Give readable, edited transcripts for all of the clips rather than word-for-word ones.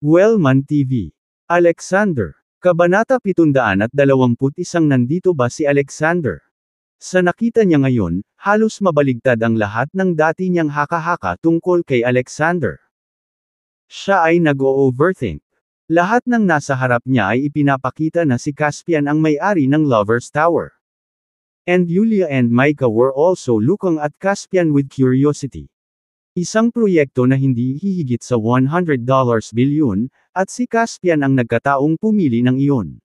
Wellman TV. Alexander. Kabanata 721. Nandito ba si Alexander? Sa nakita niya ngayon, halos mabaligtad ang lahat ng dati niyang haka-haka tungkol kay Alexander. Siya ay nag-o-overthink. Lahat ng nasa harap niya ay ipinapakita na si Caspian ang may-ari ng Lover's Tower. And Yulia and Micah were also looking at Caspian with curiosity. Isang proyekto na hindi hihigit sa $100 bilyon, at si Caspian ang nagkataong pumili ng iyon.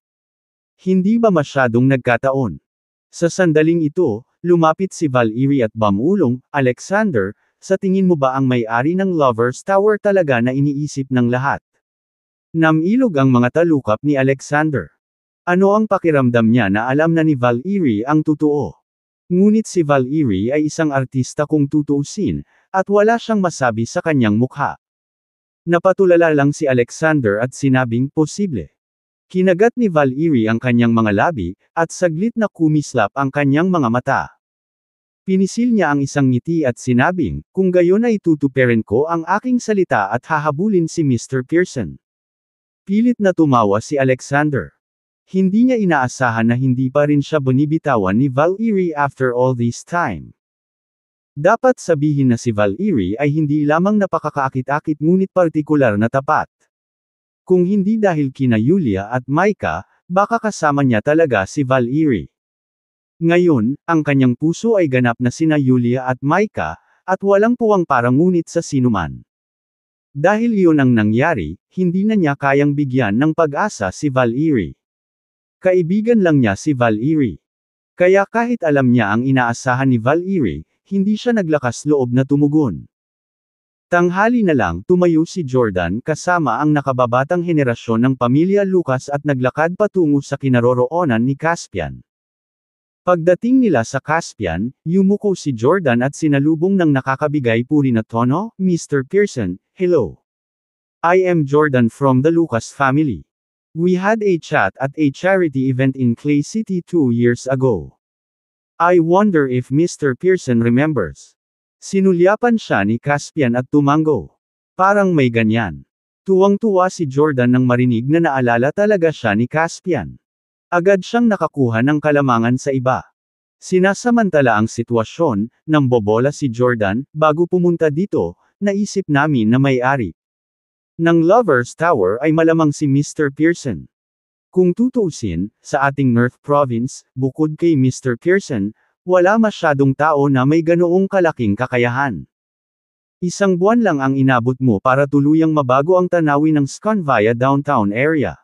Hindi ba masyadong nagkataon? Sa sandaling ito, lumapit si Valerie at bumulong, Alexander, sa tingin mo ba ang may-ari ng Lover's Tower talaga na iniisip ng lahat? Namilog ang mga talukap ni Alexander. Ano ang pakiramdam niya na alam na ni Valerie ang totoo? Ngunit si Valerie ay isang artista kung tutuusin, at wala siyang masabi sa kanyang mukha. Napatulala lang si Alexander at sinabing, posible. Kinagat ni Valerie ang kanyang mga labi, at saglit na kumislap ang kanyang mga mata. Pinisil niya ang isang ngiti at sinabing, kung gayon ay tutuperin ko ang aking salita at hahabulin si Mr. Pearson. Pilit na tumawa si Alexander. Hindi niya inaasahan na hindi pa rin siya binibitawan ni Valerie after all this time. Dapat sabihin na si Valerie ay hindi lamang napakakaakit-akit ngunit partikular na tapat. Kung hindi dahil kina Yulia at Micah, baka kasama niya talaga si Valerie. Ngayon, ang kanyang puso ay ganap na sina Yulia at Micah, at walang puwang para ngunit sa sinuman. Dahil iyon ang nangyari, hindi na niya kayang bigyan ng pag-asa si Valerie. Kaibigan lang niya si Valerie. Kaya kahit alam niya ang inaasahan ni Valerie, hindi siya naglakas loob na tumugon. Tanghali na lang, tumayo si Jordan kasama ang nakababatang henerasyon ng pamilya Lucas at naglakad patungo sa kinaroroonan ni Caspian. Pagdating nila sa Caspian, yumuko si Jordan at sinalubong ng nakakabigay puri na tono, Mr. Pearson, hello. I am Jordan from the Lucas family. We had a chat at a charity event in Clay City 2 years ago. I wonder if Mr. Pearson remembers. Sinulyapan siya ni Caspian at tumango. Parang may ganyan. Tuwang-tuwa si Jordan nang marinig na naalala talaga siya ni Caspian. Agad siyang nakakuha ng kalamangan sa iba. Sinasamantala ang sitwasyon, nang bobola si Jordan, bago pumunta dito, naisip namin na may-ari ng Lover's Tower ay malamang si Mr. Pearson. Kung tutuusin, sa ating North Province, bukod kay Mr. Pearson, wala masyadong tao na may ganoong kalaking kakayahan. Isang buwan lang ang inabot mo para tuluyang mabago ang tanawin ng Scanvia downtown area.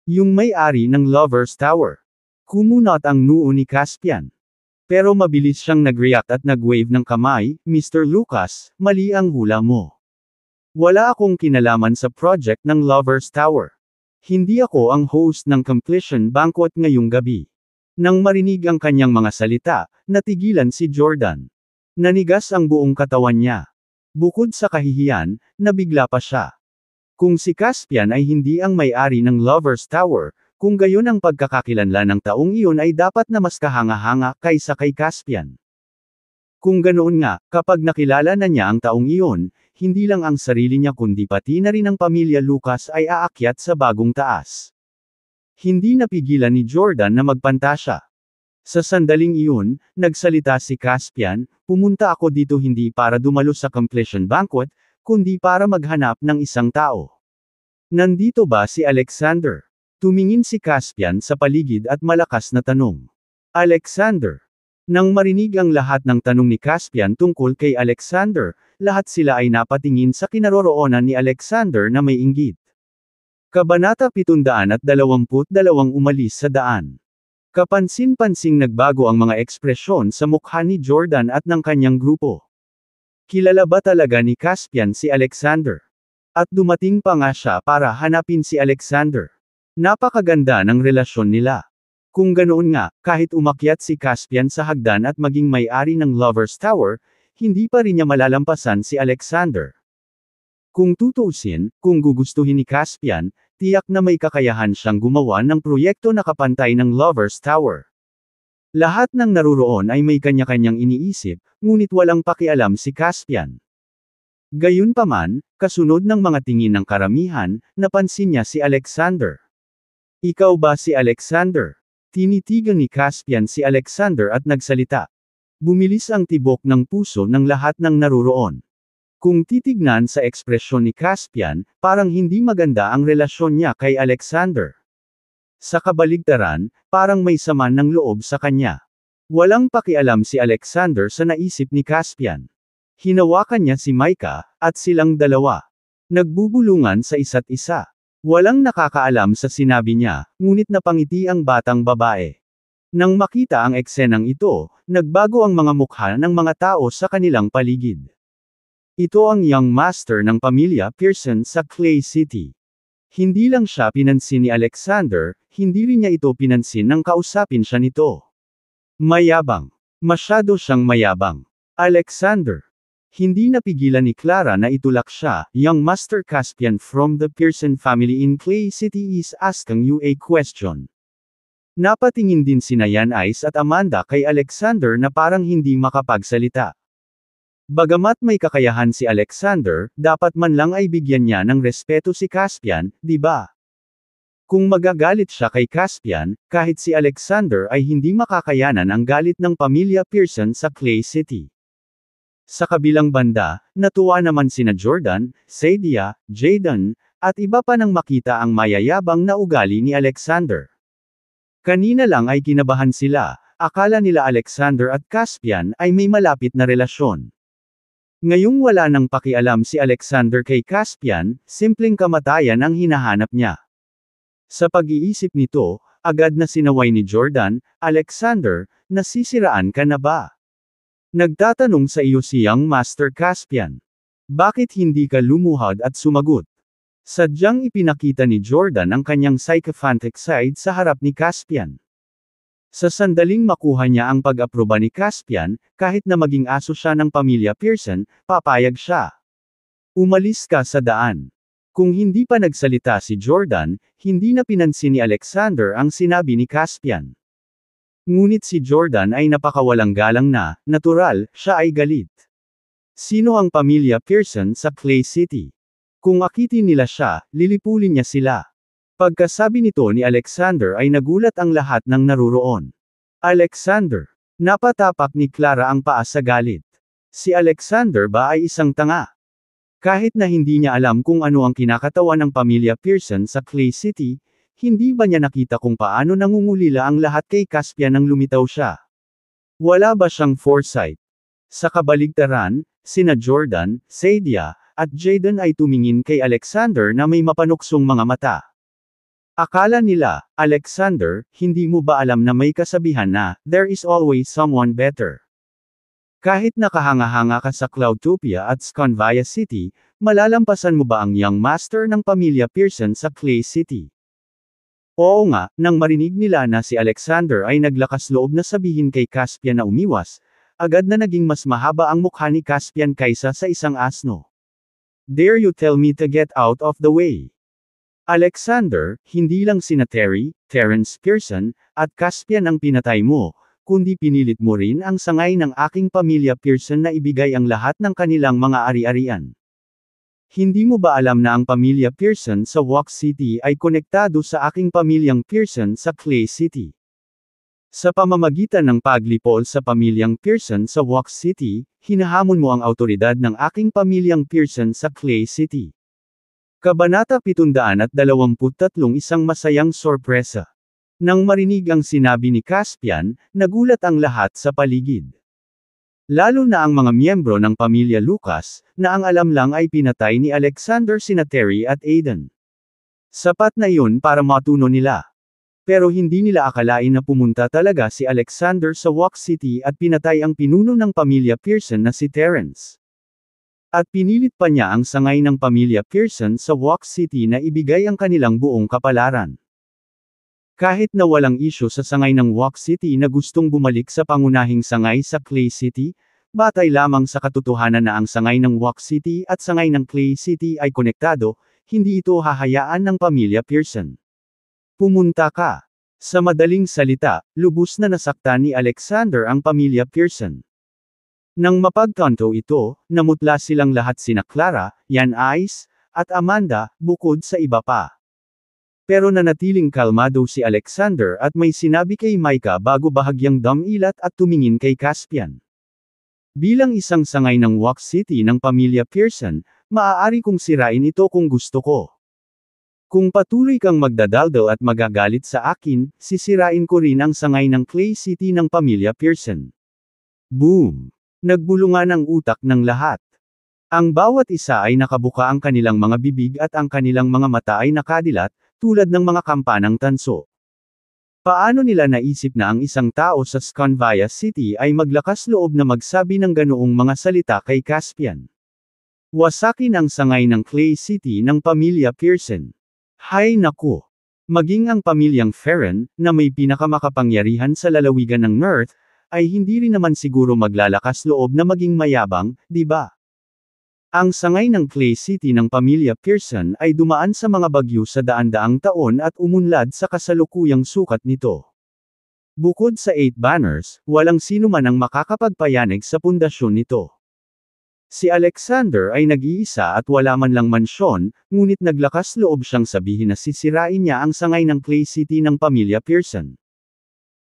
Yung may-ari ng Lover's Tower. Kumunot ang noo ni Caspian. Pero mabilis siyang nag-react at nag-wave ng kamay, Mr. Lucas, mali ang hula mo. Wala akong kinalaman sa project ng Lover's Tower. Hindi ako ang host ng completion banquet ngayong gabi. Nang marinig ang kanyang mga salita, natigilan si Jordan. Nanigas ang buong katawan niya. Bukod sa kahihiyan, nabigla pa siya. Kung si Caspian ay hindi ang may-ari ng Lover's Tower, kung gayon ang pagkakakilanlan ng taong iyon ay dapat na mas kahanga-hanga kaysa kay Caspian. Kung ganoon nga, kapag nakilala na niya ang taong iyon, hindi lang ang sarili niya kundi pati na rin ang pamilya Lucas ay aakyat sa bagong taas. Hindi napigilan ni Jordan na magpantasya. Sa sandaling iyon, nagsalita si Caspian, pumunta ako dito hindi para dumalo sa completion banquet, kundi para maghanap ng isang tao. Nandito ba si Alexander? Tumingin si Caspian sa paligid at malakas na tanong. Alexander. Nang marinig ang lahat ng tanong ni Caspian tungkol kay Alexander, lahat sila ay napatingin sa kinaroroonan ni Alexander na may inggit. Kabanata 722 Umalis sa daan. Kapansin-pansing nagbago ang mga ekspresyon sa mukha ni Jordan at ng kanyang grupo. Kilala ba talaga ni Caspian si Alexander? At dumating pa nga siya para hanapin si Alexander. Napakaganda ng relasyon nila. Kung ganoon nga, kahit umakyat si Caspian sa hagdan at maging may-ari ng Lover's Tower, hindi pa rin niya malalampasan si Alexander. Kung tutuusin, kung gugustuhin ni Caspian, tiyak na may kakayahan siyang gumawa ng proyekto na kapantay ng Lover's Tower. Lahat ng naruroon ay may kanya-kanyang iniisip, ngunit walang pakialam si Caspian. Gayunpaman, kasunod ng mga tingin ng karamihan, napansin niya si Alexander. Ikaw ba si Alexander? Tinitigan ni Caspian si Alexander at nagsalita. Bumilis ang tibok ng puso ng lahat ng naruroon. Kung titignan sa ekspresyon ni Caspian, parang hindi maganda ang relasyon niya kay Alexander. Sa kabaligtaran, parang may sama ng loob sa kanya. Walang pakialam si Alexander sa naisip ni Caspian. Hinawakan niya si Micah, at silang dalawa. Nagbubulungan sa isa't isa. Walang nakakaalam sa sinabi niya, ngunit napangiti ang batang babae. Nang makita ang eksenang ito, nagbago ang mga mukha ng mga tao sa kanilang paligid. Ito ang young master ng pamilya Pearson sa Clay City. Hindi lang siya pinansin ni Alexander, hindi rin niya ito pinansin nang kausapin siya nito. Mayabang. Masyado siyang mayabang. Alexander. Hindi napigilan ni Clara na itulak siya, young Master Caspian from the Pearson family in Clay City is asking you a question. Napatingin din sina Yan Ice at Amanda kay Alexander na parang hindi makapagsalita. Bagamat may kakayahan si Alexander, dapat man lang ay bigyan niya ng respeto si Caspian, di ba? Kung magagalit siya kay Caspian, kahit si Alexander ay hindi makakayanan ang galit ng pamilya Pearson sa Clay City. Sa kabilang banda, natuwa naman sina Jordan, Sadia, Jayden, at iba pa nang makita ang mayayabang na ugali ni Alexander. Kanina lang ay kinabahan sila, akala nila Alexander at Caspian ay may malapit na relasyon. Ngayong wala nang pakialam si Alexander kay Caspian, simpleng kamatayan ang hinahanap niya. Sa pag-iisip nito, agad na sinaway ni Jordan, Alexander, nasisiraan ka na ba? Nagtatanong sa iyo si young Master Caspian. Bakit hindi ka lumuhad at sumagot? Sadyang ipinakita ni Jordan ang kanyang sycophantic side sa harap ni Caspian. Sa sandaling makuha niya ang pag-aproba ni Caspian, kahit na maging aso siya ng pamilya Pearson, papayag siya. Umalis ka sa daan. Kung hindi pa nagsalita si Jordan, hindi na pinansin ni Alexander ang sinabi ni Caspian. Ngunit si Jordan ay napakawalang galang na, natural, siya ay galit. Sino ang pamilya Pearson sa Clay City? Kung akitin nila siya, lilipulin niya sila. Pagkasabi nito ni Alexander ay nagulat ang lahat ng naruroon. Alexander. Napatapak ni Clara ang paa sa galit. Si Alexander ba ay isang tanga? Kahit na hindi niya alam kung ano ang kinakatawan ng pamilya Pearson sa Clay City, hindi ba niya nakita kung paano nangungulila ang lahat kay Caspian nang lumitaw siya? Wala ba siyang foresight? Sa kabaligtaran, sina Jordan, Sadia, at Jayden ay tumingin kay Alexander na may mapanuksong mga mata. Akala nila, Alexander, hindi mo ba alam na may kasabihan na, there is always someone better? Kahit nakahanga-hanga ka sa Cloudtopia at Sconvia City, malalampasan mo ba ang young master ng pamilya Pearson sa Clay City? Oo nga, nang marinig nila na si Alexander ay naglakas loob na sabihin kay Caspian na umiwas, agad na naging mas mahaba ang mukha ni Caspian kaysa sa isang asno. Dare you tell me to get out of the way? Alexander, hindi lang sina Terry, Terence Pearson, at Caspian ang pinatay mo, kundi pinilit mo rin ang sangay ng aking pamilya Pearson na ibigay ang lahat ng kanilang mga ari-arian. Hindi mo ba alam na ang pamilya Pearson sa Walk City ay konektado sa aking pamilyang Pearson sa Clay City? Sa pamamagitan ng paglipol sa pamilyang Pearson sa Walk City, hinahamon mo ang autoridad ng aking pamilyang Pearson sa Clay City. Kabanata 723 Isang masayang sorpresa. Nang marinig ang sinabi ni Caspian, nagulat ang lahat sa paligid. Lalo na ang mga miyembro ng pamilya Lucas, na ang alam lang ay pinatay ni Alexander sina Terry at Aiden. Sapat na iyon para matuno nila. Pero hindi nila akalain na pumunta talaga si Alexander sa Walk City at pinatay ang pinuno ng pamilya Pearson na si Terence. At pinilit pa niya ang sangay ng pamilya Pearson sa Walk City na ibigay ang kanilang buong kapalaran. Kahit na walang isyu sa sangay ng Walk City na gustong bumalik sa pangunahing sangay sa Clay City, batay lamang sa katotohanan na ang sangay ng Walk City at sangay ng Clay City ay konektado, hindi ito hahayaan ng pamilya Pearson. Pumunta ka. Sa madaling salita, lubos na nasaktan ni Alexander ang pamilya Pearson. Nang mapagtanto ito, namutla silang lahat sina Clara, Yan Ice, at Amanda, bukod sa iba pa. Pero nanatiling kalmado si Alexander at may sinabi kay Micah bago bahagyang dumilat at tumingin kay Caspian. Bilang isang sangay ng Walk City ng pamilya Pearson, maaari kong sirain ito kung gusto ko. Kung patuloy kang magdadaldal at magagalit sa akin, sisirain ko rin ang sangay ng Clay City ng pamilya Pearson. Boom! Nagbulungan ang utak ng lahat. Ang bawat isa ay nakabuka ang kanilang mga bibig at ang kanilang mga mata ay nakadilat, tulad ng mga kampanang tanso. Paano nila naisip na ang isang tao sa Scanvia City ay maglakas loob na magsabi ng ganoong mga salita kay Caspian? Wasakin ang sangay ng Clay City ng pamilya Pearson. Hay naku! Maging ang pamilyang Ferren, na may pinakamakapangyarihan sa lalawigan ng North, ay hindi rin naman siguro maglalakas loob na maging mayabang, di ba? Ang sangay ng Clay City ng pamilya Pearson ay dumaan sa mga bagyo sa daan-daang taon at umunlad sa kasalukuyang sukat nito. Bukod sa 8 banners, walang sino man ang makakapagpayanig sa pundasyon nito. Si Alexander ay nag-iisa at wala man lang mansyon, ngunit naglakas loob siyang sabihin na sisirain niya ang sangay ng Clay City ng pamilya Pearson.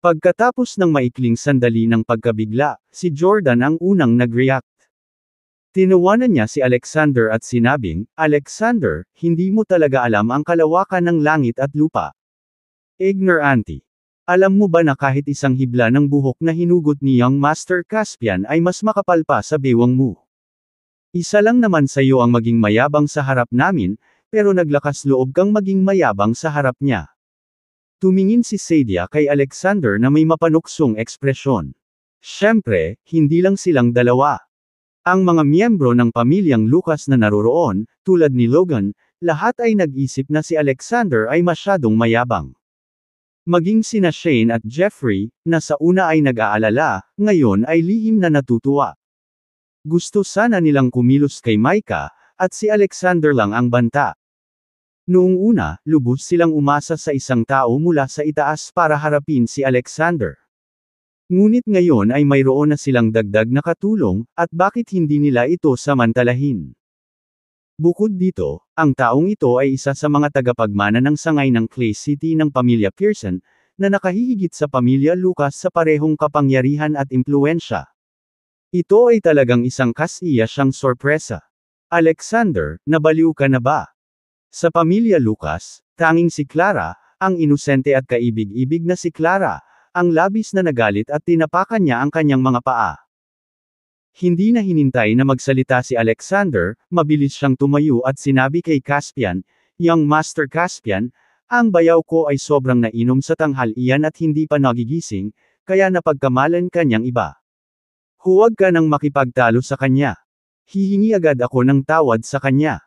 Pagkatapos ng maikling sandali ng pagkabigla, si Jordan ang unang nag-react. Tinawanan niya si Alexander at sinabing, "Alexander, hindi mo talaga alam ang kalawakan ng langit at lupa. Ignorante. Alam mo ba na kahit isang hibla ng buhok na hinugot ni Young Master Caspian ay mas makapal pa sa bewang mo? Isa lang naman sa iyo ang maging mayabang sa harap namin, pero naglakas loob kang maging mayabang sa harap niya." Tumingin si Sadia kay Alexander na may mapanuksong ekspresyon. Siyempre, hindi lang silang dalawa. Ang mga miyembro ng pamilyang Lucas na naroroon, tulad ni Logan, lahat ay nag-isip na si Alexander ay masyadong mayabang. Maging sina Shane at Jeffrey, na sa una ay nag-aalala, ngayon ay lihim na natutuwa. Gusto sana nilang kumilos kay Micah, at si Alexander lang ang banta. Noong una, lubos silang umasa sa isang tao mula sa itaas para harapin si Alexander. Ngunit ngayon ay mayroon na silang dagdag na katulong, at bakit hindi nila ito samantalahin? Bukod dito, ang taong ito ay isa sa mga tagapagmana ng sangay ng Clay City ng pamilya Pearson, na nakahihigit sa pamilya Lucas sa parehong kapangyarihan at impluensya. Ito ay talagang isang kasiya siyang sorpresa. Alexander, nabaliw ka na ba? Sa pamilya Lucas, tanging si Clara, ang inosente at kaibig-ibig na si Clara, ang labis na nagalit at tinapakan niya ang kanyang mga paa. Hindi na hinintay na magsalita si Alexander, mabilis siyang tumayo at sinabi kay Caspian, "Young Master Caspian, ang bayaw ko ay sobrang nainom sa tanghalian at hindi pa nagigising, kaya napagkamalan kanyang iba. Huwag ka nang makipagtalo sa kanya. Hihingi agad ako ng tawad sa kanya."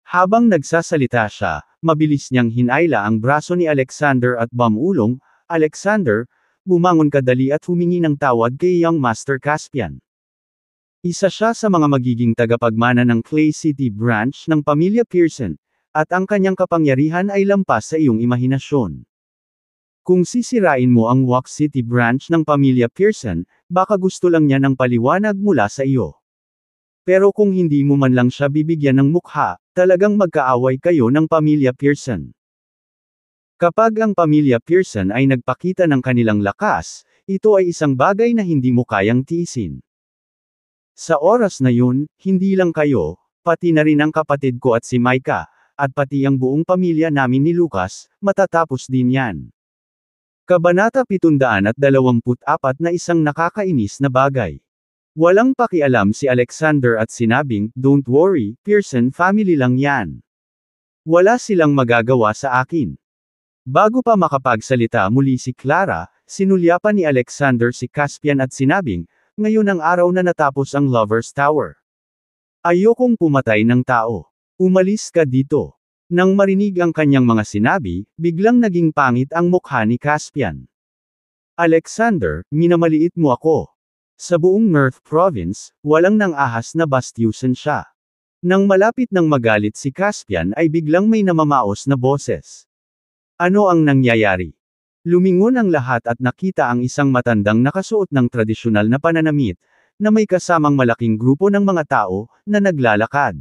Habang nagsasalita siya, mabilis niyang hinayla ang braso ni Alexander at bumulong, "Alexander, bumangon ka dali at humingi ng tawad kay Young Master Caspian. Isa siya sa mga magiging tagapagmana ng Clay City branch ng pamilya Pearson, at ang kanyang kapangyarihan ay lampas sa iyong imahinasyon. Kung sisirain mo ang Walk City branch ng pamilya Pearson, baka gusto lang niya ng paliwanag mula sa iyo. Pero kung hindi mo man lang siya bibigyan ng mukha, talagang magkaaway kayo ng pamilya Pearson. Kapag ang pamilya Pearson ay nagpakita ng kanilang lakas, ito ay isang bagay na hindi mo kayang tiisin. Sa oras na yun, hindi lang kayo, pati na rin ang kapatid ko at si Micah, at pati ang buong pamilya namin ni Lucas, matatapos din yan. Kabanata 724 na isang nakakainis na bagay. Walang pakialam si Alexander at sinabing, "Don't worry, Pearson family lang yan. Wala silang magagawa sa akin." Bago pa makapagsalita muli si Clara, sinulyapan ni Alexander si Caspian at sinabing, "Ngayon ang araw na natapos ang Lover's Tower. Ayokong pumatay ng tao. Umalis ka dito." Nang marinig ang kanyang mga sinabi, biglang naging pangit ang mukha ni Caspian. "Alexander, minamaliit mo ako. Sa buong North Province, walang nang ahas na bastyusan siya." Nang malapit ng magalit si Caspian ay biglang may namamaos na boses. Ano ang nangyayari? Lumingon ang lahat at nakita ang isang matandang nakasuot ng tradisyonal na pananamit, na may kasamang malaking grupo ng mga tao, na naglalakad.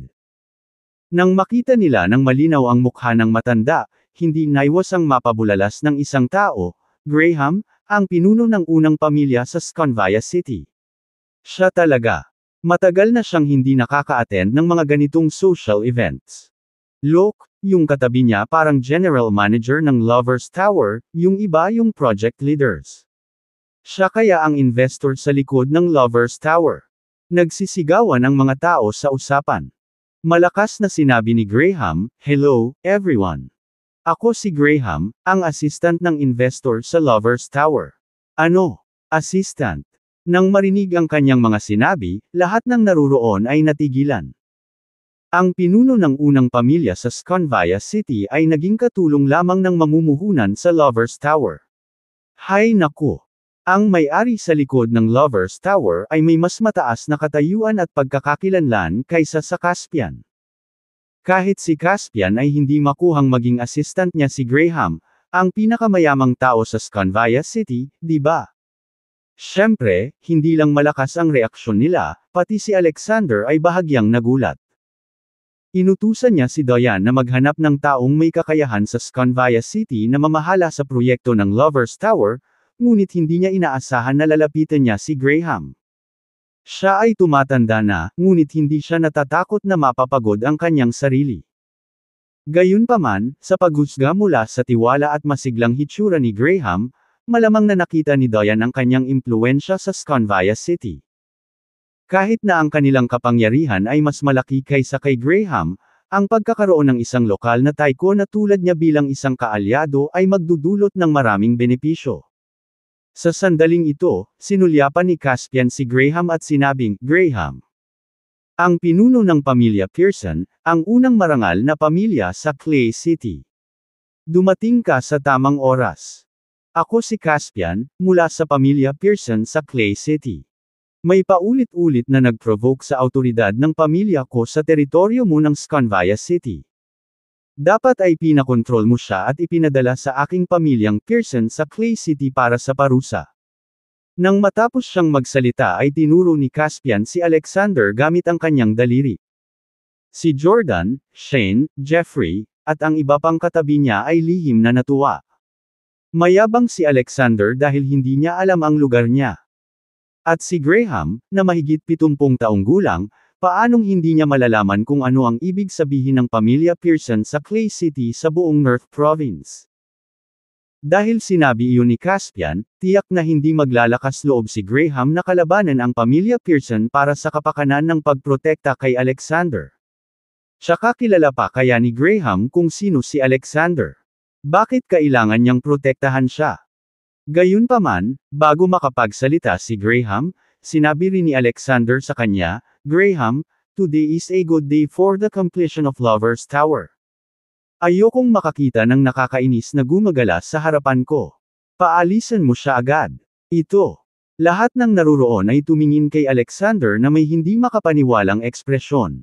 Nang makita nila ng malinaw ang mukha ng matanda, hindi naiwasang mapabulalas ng isang tao, Graham, ang pinuno ng unang pamilya sa Sconvia City. Siya talaga. Matagal na siyang hindi nakaka-attend ng mga ganitong social events. Look, yung katabi niya parang general manager ng Lovers Tower, yung iba yung project leaders. Siya kaya ang investor sa likod ng Lovers Tower. Nagsisigawan ang mga tao sa usapan. Malakas na sinabi ni Graham, "Hello, everyone. Ako si Graham, ang assistant ng investor sa Lovers Tower." Ano? Assistant? Nang marinig ang kanyang mga sinabi, lahat ng naruroon ay natigilan. Ang pinuno ng unang pamilya sa Sconvia City ay naging katulong lamang ng mamumuhunan sa Lovers Tower. Hay naku! Ang may-ari sa likod ng Lovers Tower ay may mas mataas na katayuan at pagkakakilanlan kaysa sa Caspian. Kahit si Caspian ay hindi makuhang maging assistant niya si Graham, ang pinakamayamang tao sa Sconvia City, di ba? Siyempre, hindi lang malakas ang reaksyon nila, pati si Alexander ay bahagyang nagulat. Inutusan niya si Diane na maghanap ng taong may kakayahan sa Sconvia City na mamahala sa proyekto ng Lovers Tower, ngunit hindi niya inaasahan na lalapitan niya si Graham. Siya ay tumatanda na, ngunit hindi siya natatakot na mapapagod ang kanyang sarili. Gayunpaman, sa paghusga mula sa tiwala at masiglang hitsura ni Graham, malamang na nakita ni Diane ang kanyang impluwensya sa Sconvia City. Kahit na ang kanilang kapangyarihan ay mas malaki kaysa kay Graham, ang pagkakaroon ng isang lokal na tycoon na tulad niya bilang isang kaalyado ay magdudulot ng maraming benepisyo. Sa sandaling ito, sinulyapan ni Caspian si Graham at sinabing, "Graham. Ang pinuno ng pamilya Pearson, ang unang marangal na pamilya sa Clay City. Dumating ka sa tamang oras. Ako si Caspian, mula sa pamilya Pearson sa Clay City. May paulit-ulit na nag-provoke sa autoridad ng pamilya ko sa teritoryo mo ng Sconvia City. Dapat ay pinakontrol mo siya at ipinadala sa aking pamilyang Pearson sa Clay City para sa parusa." Nang matapos siyang magsalita ay tinuro ni Caspian si Alexander gamit ang kanyang daliri. Si Jordan, Shane, Jeffrey, at ang iba pang katabi niya ay lihim na natuwa. Mayabang si Alexander dahil hindi niya alam ang lugar niya. At si Graham, na mahigit 70 taong gulang, paanong hindi niya malalaman kung ano ang ibig sabihin ng pamilya Pearson sa Clay City sa buong North Province? Dahil sinabi iyon ni Caspian, tiyak na hindi maglalakas loob si Graham na kalabanan ang pamilya Pearson para sa kapakanan ng pagprotekta kay Alexander. Tsaka kilala pa kaya ni Graham kung sino si Alexander. Bakit kailangan niyang protektahan siya? Gayunpaman, bago makapagsalita si Graham, sinabi rin ni Alexander sa kanya, "Graham, today is a good day for the completion of Lovers Tower. Ayokong makakita ng nakakainis na gumagala sa harapan ko. Paalisan mo siya agad." Ito. Lahat ng naruroon ay tumingin kay Alexander na may hindi makapaniwalang ekspresyon.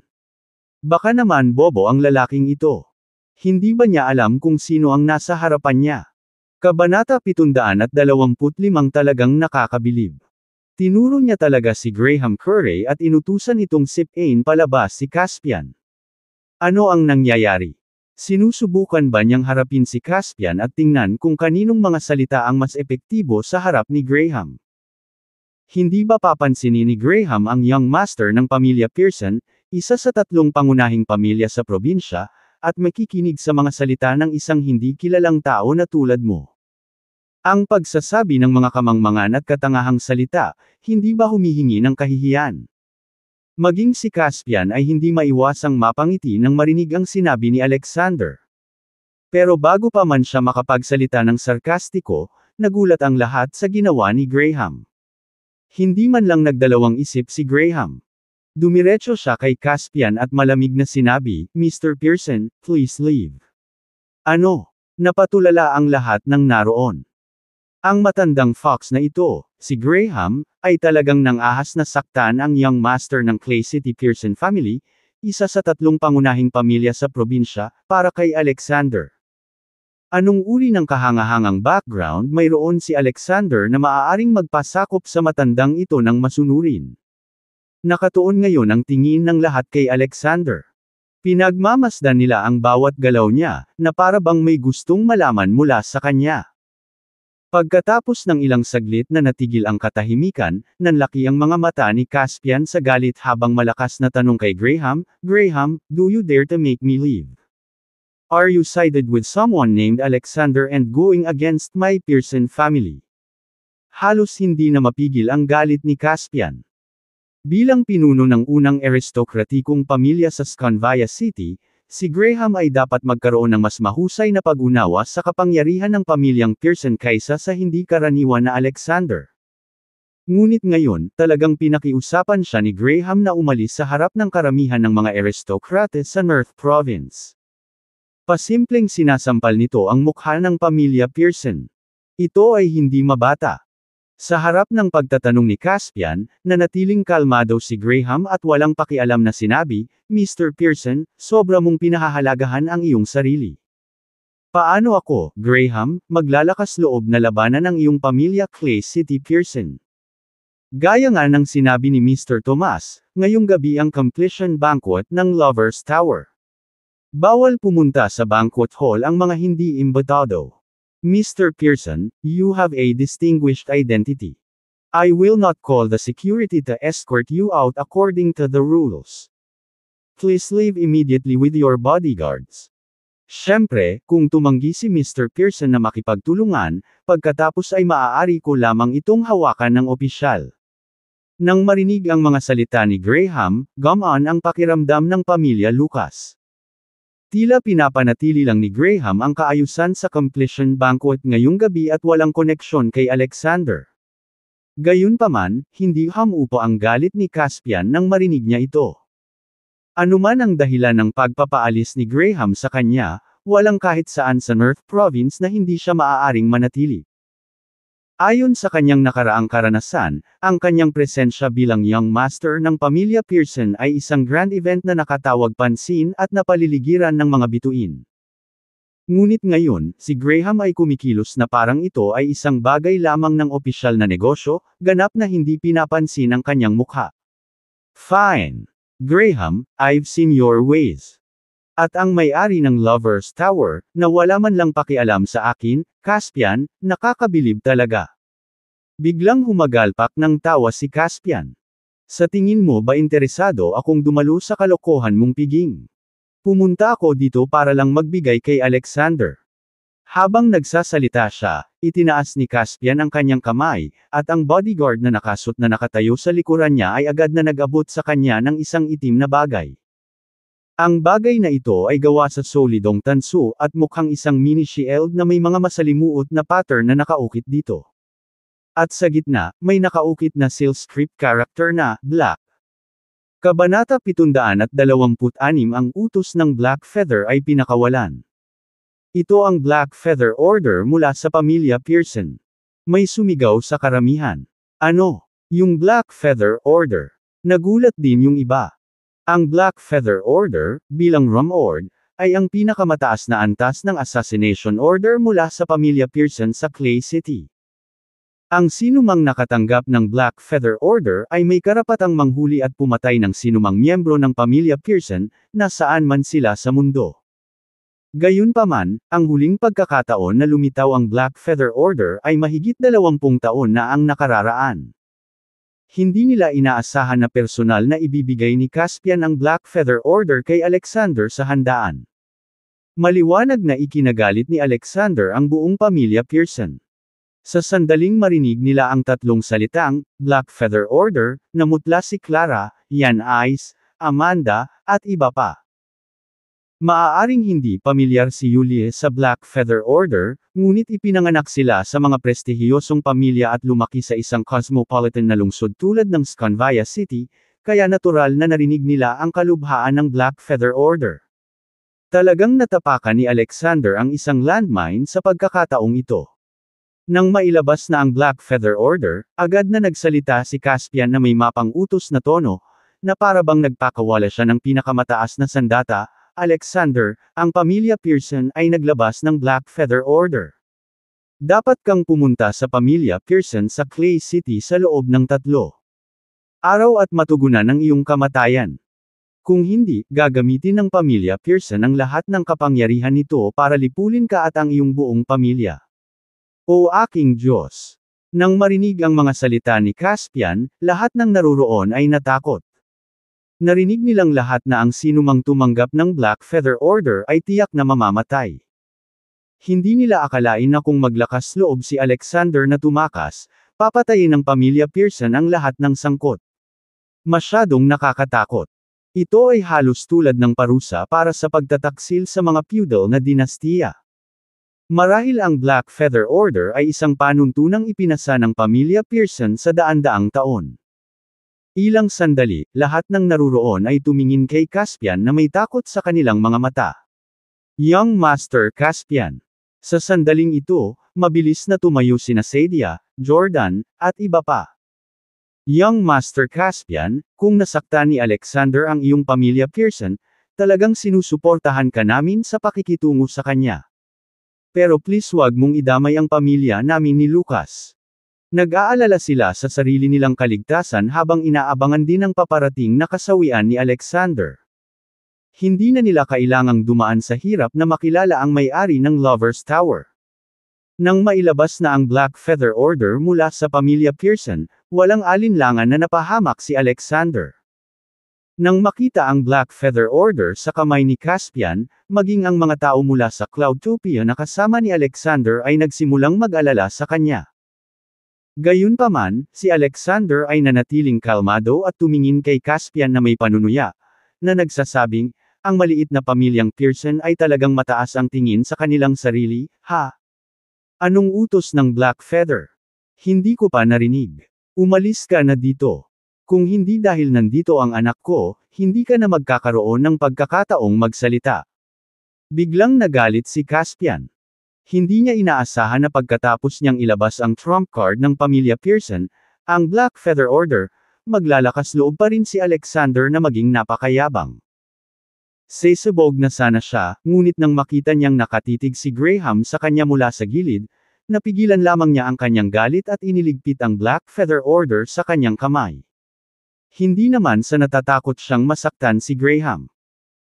Baka naman bobo ang lalaking ito. Hindi ba niya alam kung sino ang nasa harapan niya? Kabanata 725 talagang nakakabilib. Tinuro niya talaga si Graham Curry at inutusan itong sipain palabas si Caspian. Ano ang nangyayari? Sinusubukan ba niyang harapin si Caspian at tingnan kung kaninong mga salita ang mas epektibo sa harap ni Graham? Hindi ba papansinin ni Graham ang young master ng pamilya Pearson, isa sa 3 pangunahing pamilya sa probinsya, at makikinig sa mga salita ng isang hindi kilalang tao na tulad mo? Ang pagsasabi ng mga kamangmangan at katangahang salita, hindi ba humihingi ng kahihiyan? Maging si Caspian ay hindi maiwasang mapangiti nang marinig ang sinabi ni Alexander. Pero bago pa man siya makapagsalita ng sarkastiko, nagulat ang lahat sa ginawa ni Graham. Hindi man lang nagdalawang isip si Graham. Dumiretso siya kay Caspian at malamig na sinabi, "Mr. Pearson, please leave." Ano? Napatulala ang lahat ng naroon. Ang matandang fox na ito, si Graham, ay talagang nang-ahas na saktan ang young master ng Clay City Pearson family, isa sa 3 pangunahing pamilya sa probinsya, para kay Alexander. Anong uri ng kahangahangang background mayroon si Alexander na maaaring magpasakop sa matandang ito ng masunurin? Nakatuon ngayon ang tingin ng lahat kay Alexander. Pinagmamasdan nila ang bawat galaw niya, na para bang may gustong malaman mula sa kanya. Pagkatapos ng ilang saglit na natigil ang katahimikan, nanlaki ang mga mata ni Caspian sa galit habang malakas na tanong kay Graham, "Graham, do you dare to make me leave? Are you sided with someone named Alexander and going against my Pearson family?" Halos hindi na mapigil ang galit ni Caspian. Bilang pinuno ng unang aristokratikong pamilya sa Scanvia City, si Graham ay dapat magkaroon ng mas mahusay na pag-unawa sa kapangyarihan ng pamilyang Pearson kaysa sa hindi karaniwan na Alexander. Ngunit ngayon, talagang pinakiusapan siya ni Graham na umalis sa harap ng karamihan ng mga aristocrates sa North Province. Pasimpleng sinasampal nito ang mukha ng pamilya Pearson. Ito ay hindi mabata. Sa harap ng pagtatanong ni Caspian, nanatiling kalmado si Graham at walang pakialam na sinabi, "Mr. Pearson, sobra mong pinahahalagahan ang iyong sarili. Paano ako, Graham, maglalakas loob na labanan ang iyong pamilya Clay City Pearson?" Gaya nga ng sinabi ni Mr. Tomas, ngayong gabi ang completion banquet ng Lovers Tower. Bawal pumunta sa banquet hall ang mga hindi imbitado. Mr. Pearson, you have a distinguished identity. I will not call the security to escort you out according to the rules. Please leave immediately with your bodyguards. Siyempre, kung tumanggi si Mr. Pearson na makipagtulungan, pagkatapos ay maaari ko lamang itong hawakan ng opisyal. Nang marinig ang mga salita ni Graham, gumaan ang pakiramdam ng pamilya Lucas. Tila pinapanatili lang ni Graham ang kaayusan sa completion banquet ngayong gabi at walang koneksyon kay Alexander. Gayunpaman, hindi humupa ang galit ni Caspian nang marinig niya ito. Anuman ang dahilan ng pagpapaalis ni Graham sa kanya, walang kahit saan sa North Province na hindi siya maaaring manatili. Ayon sa kanyang nakaraang karanasan, ang kanyang presensya bilang young master ng pamilya Pearson ay isang grand event na nakatawag pansin at napaliligiran ng mga bituin. Ngunit ngayon, si Graham ay kumikilos na parang ito ay isang bagay lamang ng opisyal na negosyo, ganap na hindi pinapansin ang kanyang mukha. "Fine. Graham, I've seen your ways." At ang may-ari ng Lovers Tower, na wala man lang pakialam sa akin, Caspian, nakakabilib talaga. Biglang humagalpak ng tawa si Caspian. "Sa tingin mo ba interesado akong dumalo sa kalokohan mong piging? Pumunta ako dito para lang magbigay kay Alexander." Habang nagsasalita siya, itinaas ni Caspian ang kanyang kamay, at ang bodyguard na nakasut na nakatayo sa likuran niya ay agad na nag-abot sa kanya ng isang itim na bagay. Ang bagay na ito ay gawa sa solidong tanso at mukhang isang mini shield na may mga masalimuot na pattern na nakaukit dito. At sa gitna, may nakaukit na seal script character na Black. Kabanata 726 ang utos ng Black Feather ay pinakawalan. Ito ang Black Feather Order mula sa pamilya Pearson. May sumigaw sa karamihan. "Ano? Yung Black Feather Order?" Nagulat din yung iba. Ang Black Feather Order, bilang Rumord, ay ang pinakamataas na antas ng assassination order mula sa pamilya Pearson sa Clay City. Ang sinumang nakatanggap ng Black Feather Order ay may karapatang manghuli at pumatay ng sinumang miyembro ng pamilya Pearson, na saan man sila sa mundo. Gayunpaman, ang huling pagkakataon na lumitaw ang Black Feather Order ay mahigit 20 taon na ang nakararaan. Hindi nila inaasahan na personal na ibibigay ni Caspian ang Black Feather Order kay Alexander sa handaan. Maliwanag na ikinagalit ni Alexander ang buong pamilya Pearson. Sa sandaling marinig nila ang tatlong salitang, Black Feather Order, namutla si Clara, Yan Ice, Amanda, at iba pa. Maaaring hindi pamilyar si Julie sa Black Feather Order, ngunit ipinanganak sila sa mga prestihiyosong pamilya at lumaki sa isang cosmopolitan na lungsod tulad ng Scanvia City, kaya natural na narinig nila ang kalubhaan ng Black Feather Order. Talagang natapakan ni Alexander ang isang landmine sa pagkakataong ito. Nang mailabas na ang Black Feather Order, agad na nagsalita si Caspian na may mapang utos na tono, na para bang nagpakawala siya ng pinakamataas na sandata. "Alexander, ang pamilya Pearson ay naglabas ng Black Feather Order. Dapat kang pumunta sa pamilya Pearson sa Clay City sa loob ng 3 araw at matugunan ang iyong kamatayan. Kung hindi, gagamitin ng pamilya Pearson ang lahat ng kapangyarihan nito para lipulin ka at ang iyong buong pamilya. O aking Diyos! Nang marinig ang mga salita ni Caspian, lahat ng naruroon ay natakot. Narinig nilang lahat na ang sinumang tumanggap ng Black Feather Order ay tiyak na mamamatay. Hindi nila akalain na kung maglakas loob si Alexander na tumakas, papatayin ng pamilya Pearson ang lahat ng sangkot. Masyadong nakakatakot. Ito ay halos tulad ng parusa para sa pagtataksil sa mga feudal na dinastiya. Marahil ang Black Feather Order ay isang panuntunang ipinasa ng pamilya Pearson sa daan-daang taon. Ilang sandali, lahat ng naruroon ay tumingin kay Caspian na may takot sa kanilang mga mata. Young Master Caspian. Sa sandaling ito, mabilis na tumayo sina Saidia, Jordan, at iba pa. Young Master Caspian, kung nasaktan ni Alexander ang iyong pamilya Pearson, talagang sinusuportahan ka namin sa pakikitungo sa kanya. Pero please wag mong idamay ang pamilya namin ni Lucas. Nag-aalala sila sa sarili nilang kaligtasan habang inaabangan din ang paparating na kasawian ni Alexander. Hindi na nila kailangang dumaan sa hirap na makilala ang may-ari ng Lover's Tower. Nang mailabas na ang Black Feather Order mula sa pamilya Pearson, walang alinlangan na napahamak si Alexander. Nang makita ang Black Feather Order sa kamay ni Caspian, maging ang mga tao mula sa Cloudtopia na kasama ni Alexander ay nagsimulang mag-alala sa kanya. Gayunpaman, si Alexander ay nanatiling kalmado at tumingin kay Caspian na may panunuya, na nagsasabing, ang maliit na pamilyang Pearson ay talagang mataas ang tingin sa kanilang sarili, ha? Anong utos ng Black Feather? Hindi ko pa narinig. Umalis ka na dito. Kung hindi dahil nandito ang anak ko, hindi ka na magkakaroon ng pagkakataong magsalita. Biglang nagalit si Caspian. Hindi niya inaasahan na pagkatapos niyang ilabas ang trump card ng pamilya Pearson, ang Black Feather Order, maglalakas loob pa rin si Alexander na maging napakayabang. Sesabog na sana siya, ngunit nang makita niyang nakatitig si Graham sa kanya mula sa gilid, napigilan lamang niya ang kanyang galit at iniligpit ang Black Feather Order sa kanyang kamay. Hindi naman sa natatakot siyang masaktan si Graham.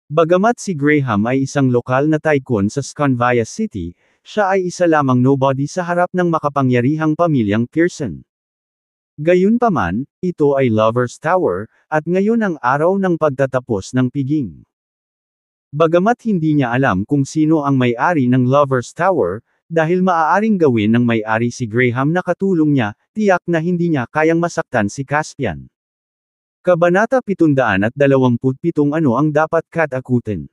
Bagamat si Graham ay isang lokal na tycoon sa Sconvia City, siya ay isa lamang nobody sa harap ng makapangyarihang pamilyang Pearson. Gayunpaman, ito ay Lover's Tower, at ngayon ang araw ng pagtatapos ng piging. Bagamat hindi niya alam kung sino ang may-ari ng Lover's Tower, dahil maaaring gawin ng may-ari si Graham na katulong niya, tiyak na hindi niya kayang masaktan si Caspian. Kabanata 727 Ano ang dapat katakutin?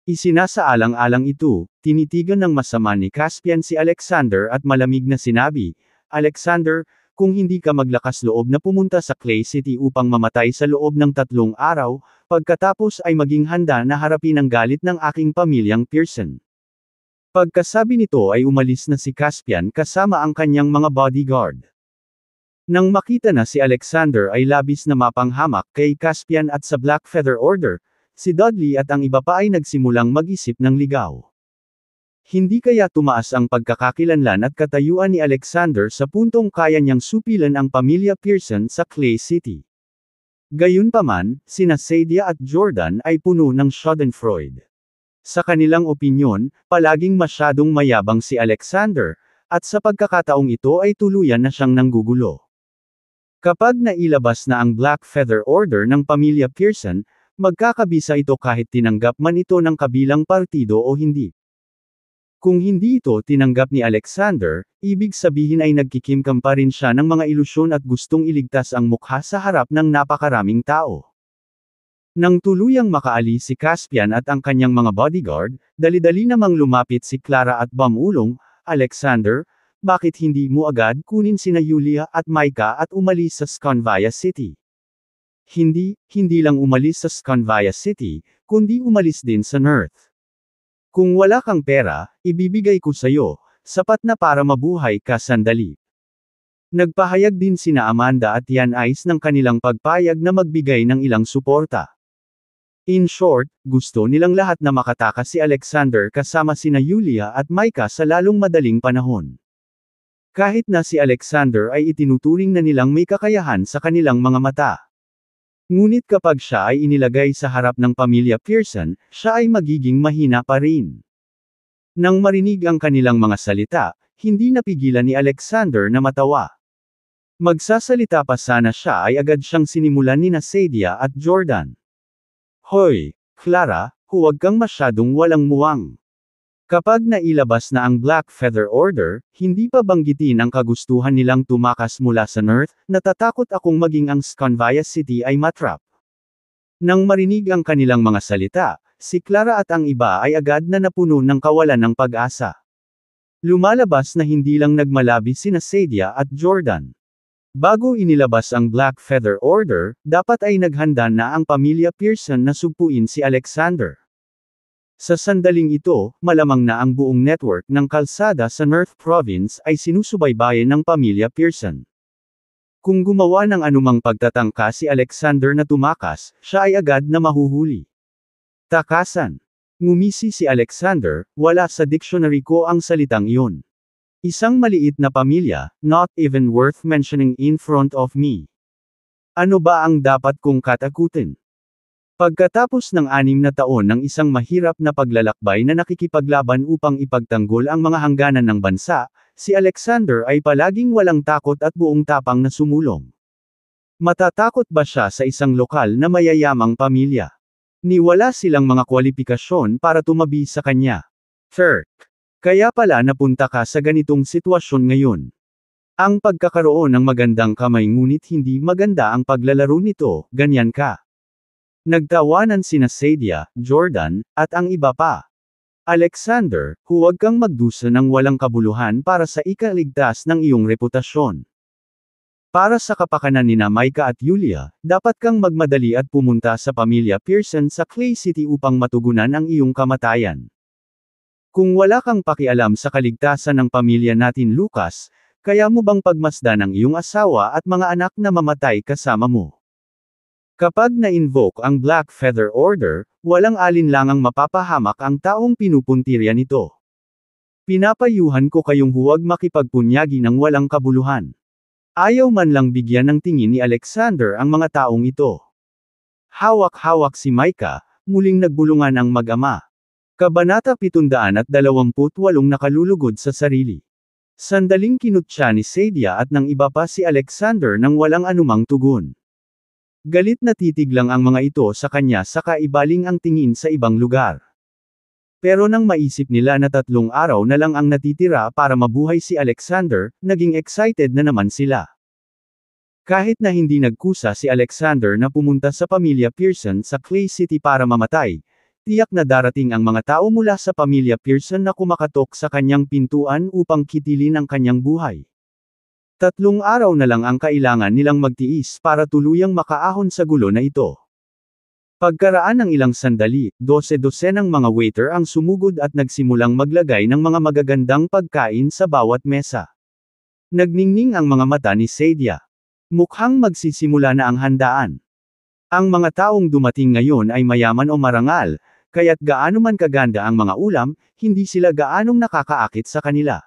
Isinasaalang-alang ito, tinitigan ng masama ni Caspian si Alexander at malamig na sinabi, Alexander, kung hindi ka maglakas loob na pumunta sa Clay City upang mamatay sa loob ng 3 araw, pagkatapos ay maging handa na harapin ang galit ng aking pamilyang Pearson. Pagkasabi nito ay umalis na si Caspian kasama ang kanyang mga bodyguard. Nang makita na si Alexander ay labis na mapanghamak kay Caspian at sa Black Feather Order, si Dudley at ang iba pa ay nagsimulang mag-isip ng ligaw. Hindi kaya tumaas ang pagkakakilanlan at katayuan ni Alexander sa puntong kaya niyang supilan ang pamilya Pearson sa Clay City. Gayunpaman, sina Saidia at Jordan ay puno ng schadenfreude. Sa kanilang opinyon, palaging masyadong mayabang si Alexander, at sa pagkakataong ito ay tuluyan na siyang nanggugulo. Kapag nailabas na ang Black Feather Order ng pamilya Pearson, magkakabisa ito kahit tinanggap man ito ng kabilang partido o hindi. Kung hindi ito tinanggap ni Alexander, ibig sabihin ay nagkikimkam pa rin siya ng mga ilusyon at gustong iligtas ang mukha sa harap ng napakaraming tao. Nang tuluyang makaalis si Caspian at ang kanyang mga bodyguard, dali-dali namang lumapit si Clara at bumulong, Alexander, bakit hindi mo agad kunin sina Yulia at Micah at umalis sa Sconvia City? Hindi lang umalis sa Sconvia City, kundi umalis din sa North. Kung wala kang pera, ibibigay ko sayo, sapat na para mabuhay ka sandali. Nagpahayag din sina Amanda at Yan Ice ng kanilang pagpayag na magbigay ng ilang suporta. In short, gusto nilang lahat na makatakas si Alexander kasama sina Yulia at Micah sa lalong madaling panahon. Kahit na si Alexander ay itinuturing na nilang may kakayahan sa kanilang mga mata. Ngunit kapag siya ay inilagay sa harap ng pamilya Pearson, siya ay magiging mahina pa rin. Nang marinig ang kanilang mga salita, hindi napigilan ni Alexander na matawa. Magsasalita pa sana siya ay agad siyang sinimulan ni Sadia at Jordan. Hoy, Clara, huwag kang masyadong walang muwang. Kapag nailabas na ang Black Feather Order, hindi pa banggitin ang kagustuhan nilang tumakas mula sa North, natatakot akong maging ang Sconvia City ay matrap. Nang marinig ang kanilang mga salita, si Clara at ang iba ay agad na napuno ng kawalan ng pag-asa. Lumalabas na hindi lang nagmalabi sina Sadia at Jordan. Bago inilabas ang Black Feather Order, dapat ay naghanda na ang pamilya Pearson na sugpuin si Alexander. Sa sandaling ito, malamang na ang buong network ng kalsada sa North Province ay sinusubaybayan ng pamilya Pearson. Kung gumawa ng anumang pagtatangka si Alexander na tumakas, siya ay agad na mahuhuli. Takasan. Ngumisi si Alexander, wala sa dictionary ko ang salitang iyon. Isang maliit na pamilya, not even worth mentioning in front of me. Ano ba ang dapat kong katakutin? Pagkatapos ng 6 na taon ng isang mahirap na paglalakbay na nakikipaglaban upang ipagtanggol ang mga hangganan ng bansa, si Alexander ay palaging walang takot at buong tapang na sumulong. Matatakot ba siya sa isang lokal na mayayamang pamilya? Niwala silang mga kwalifikasyon para tumabi sa kanya. Third, kaya pala napunta ka sa ganitong sitwasyon ngayon. Ang pagkakaroon ng magandang kamay ngunit hindi maganda ang paglalaro nito, ganyan ka. Nagtawanan sina Sadia, Jordan, at ang iba pa. Alexander, huwag kang magdusa ng walang kabuluhan para sa ikaligtas ng iyong reputasyon. Para sa kapakanan nina Micah at Yulia, dapat kang magmadali at pumunta sa pamilya Pearson sa Clay City upang matugunan ang iyong kamatayan. Kung wala kang pakialam sa kaligtasan ng pamilya natin Lucas, kaya mo bang pagmasdan ang iyong asawa at mga anak na mamatay kasama mo? Kapag na-invoke ang Black Feather Order, walang alinlangang mapapahamak ang taong pinupuntirya nito. Pinapayuhan ko kayong huwag makipagpunyagi ng walang kabuluhan. Ayaw man lang bigyan ng tingin ni Alexander ang mga taong ito. Hawak-hawak si Micah, muling nagbulungan ang mag-ama. Kabanata 728 nakalulugod sa sarili. Sandaling kinutya ni Sadia at ng iba pa si Alexander nang walang anumang tugon. Galit na titig lang ang mga ito sa kanya saka ibaling ang tingin sa ibang lugar. Pero nang maisip nila na 3 araw na lang ang natitira para mabuhay si Alexander, naging excited na naman sila. Kahit na hindi nagkusa si Alexander na pumunta sa pamilya Pearson sa Clay City para mamatay, tiyak na darating ang mga tao mula sa pamilya Pearson na kumakatok sa kanyang pintuan upang kitilin ang kanyang buhay. 3 araw na lang ang kailangan nilang magtiis para tuluyang makaahon sa gulo na ito. Pagkaraan ng ilang sandali, 12-dosenang mga waiter ang sumugod at nagsimulang maglagay ng mga magagandang pagkain sa bawat mesa. Nagningning ang mga mata ni Sadia. Mukhang magsisimula na ang handaan. Ang mga taong dumating ngayon ay mayaman o marangal, kaya't gaano man kaganda ang mga ulam, hindi sila gaanong nakakaakit sa kanila.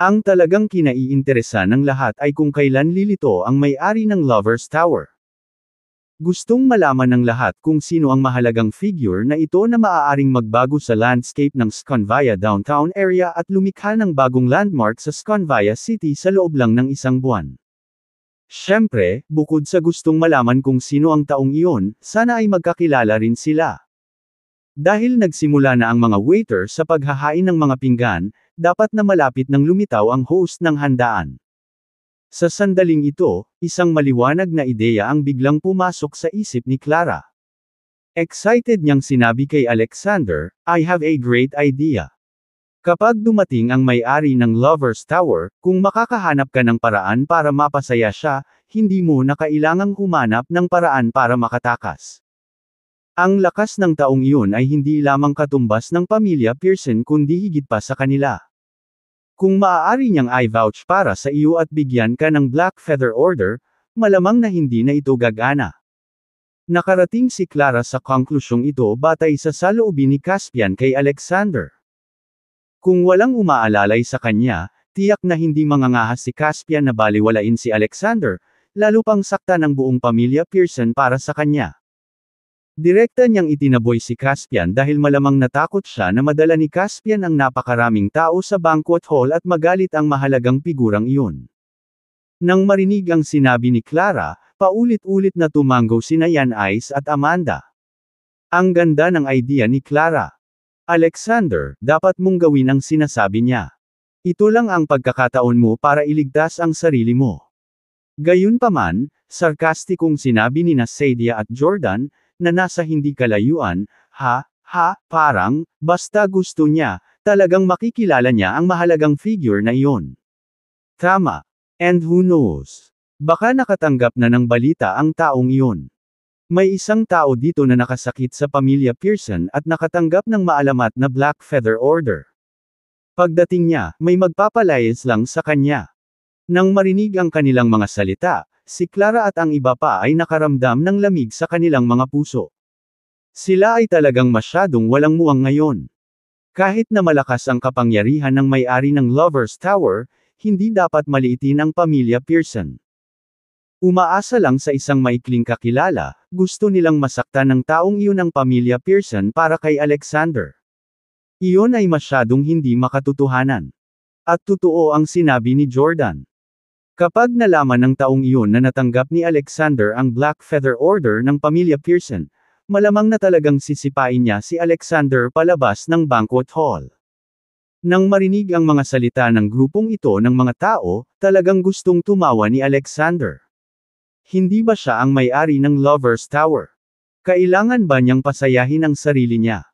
Ang talagang kinaiinteresan ng lahat ay kung kailan lilito ang may-ari ng Lovers Tower. Gustong malaman ng lahat kung sino ang mahalagang figure na ito na maaaring magbago sa landscape ng Sconvia downtown area at lumikha ng bagong landmark sa Sconvia City sa loob lang ng 1 buwan. Siyempre, bukod sa gustong malaman kung sino ang taong iyon, sana ay magkakilala rin sila. Dahil nagsimula na ang mga waiter sa paghahain ng mga pinggan, dapat na malapit nang lumitaw ang host ng handaan. Sa sandaling ito, isang maliwanag na ideya ang biglang pumasok sa isip ni Clara. Excited niyang sinabi kay Alexander, "I have a great idea." Kapag dumating ang may-ari ng Lovers Tower, kung makakahanap ka ng paraan para mapasaya siya, hindi mo na kailangang humanap ng paraan para makatakas. Ang lakas ng taong iyon ay hindi lamang katumbas ng pamilya Pearson kundi higit pa sa kanila. Kung maaari niyang i-vouch para sa iyo at bigyan ka ng Black Feather Order, malamang na hindi na ito gagana. Nakarating si Clara sa konklusyong ito batay sa saloobin ni Caspian kay Alexander. Kung walang umaalalay sa kanya, Tiyak na hindi mangangahas si Caspian na balewalain si Alexander, lalo pang sakta ng buong pamilya Pearson para sa kanya. Direkta niyang itinaboy si Caspian dahil malamang natakot siya na madala ni Caspian ang napakaraming tao sa banquet hall at magalit ang mahalagang figurang iyon. Nang marinig ang sinabi ni Clara, paulit-ulit na tumanggo sina Yan Ice at Amanda. Ang ganda ng idea ni Clara. Alexander, dapat mong gawin ang sinasabi niya. Ito lang ang pagkakataon mo para iligtas ang sarili mo. Gayunpaman, sarkastikong sinabi ni Sadie at Jordan, na nasa hindi kalayuan, parang, basta gusto niya, talagang makikilala niya ang mahalagang figure na iyon. Tama. And who knows? Baka nakatanggap na ng balita ang taong iyon. May isang tao dito na nakasakit sa pamilya Pearson at nakatanggap ng maalamat na Black Feather Order. Pagdating niya, may magpapalayas lang sa kanya. Nang marinig ang kanilang mga salita, si Clara at ang iba pa ay nakaramdam ng lamig sa kanilang mga puso. Sila ay talagang masyadong walang muwang ngayon. Kahit na malakas ang kapangyarihan ng may-ari ng Lovers Tower, hindi dapat maliitin ang pamilya Pearson. Umaasa lang sa isang maikling kakilala, gusto nilang masaktan ng taong iyon ang pamilya Pearson para kay Alexander. Iyon ay masyadong hindi makatotohanan. At totoo ang sinabi ni Jordan. Kapag nalaman ng taong iyon na natanggap ni Alexander ang Black Feather Order ng pamilya Pearson, malamang na talagang sisipain niya si Alexander palabas ng banquet hall. Nang marinig ang mga salita ng grupong ito ng mga tao, talagang gustong tumawa ni Alexander. Hindi ba siya ang may-ari ng Lovers Tower? Kailangan ba niyang pasayahin ang sarili niya?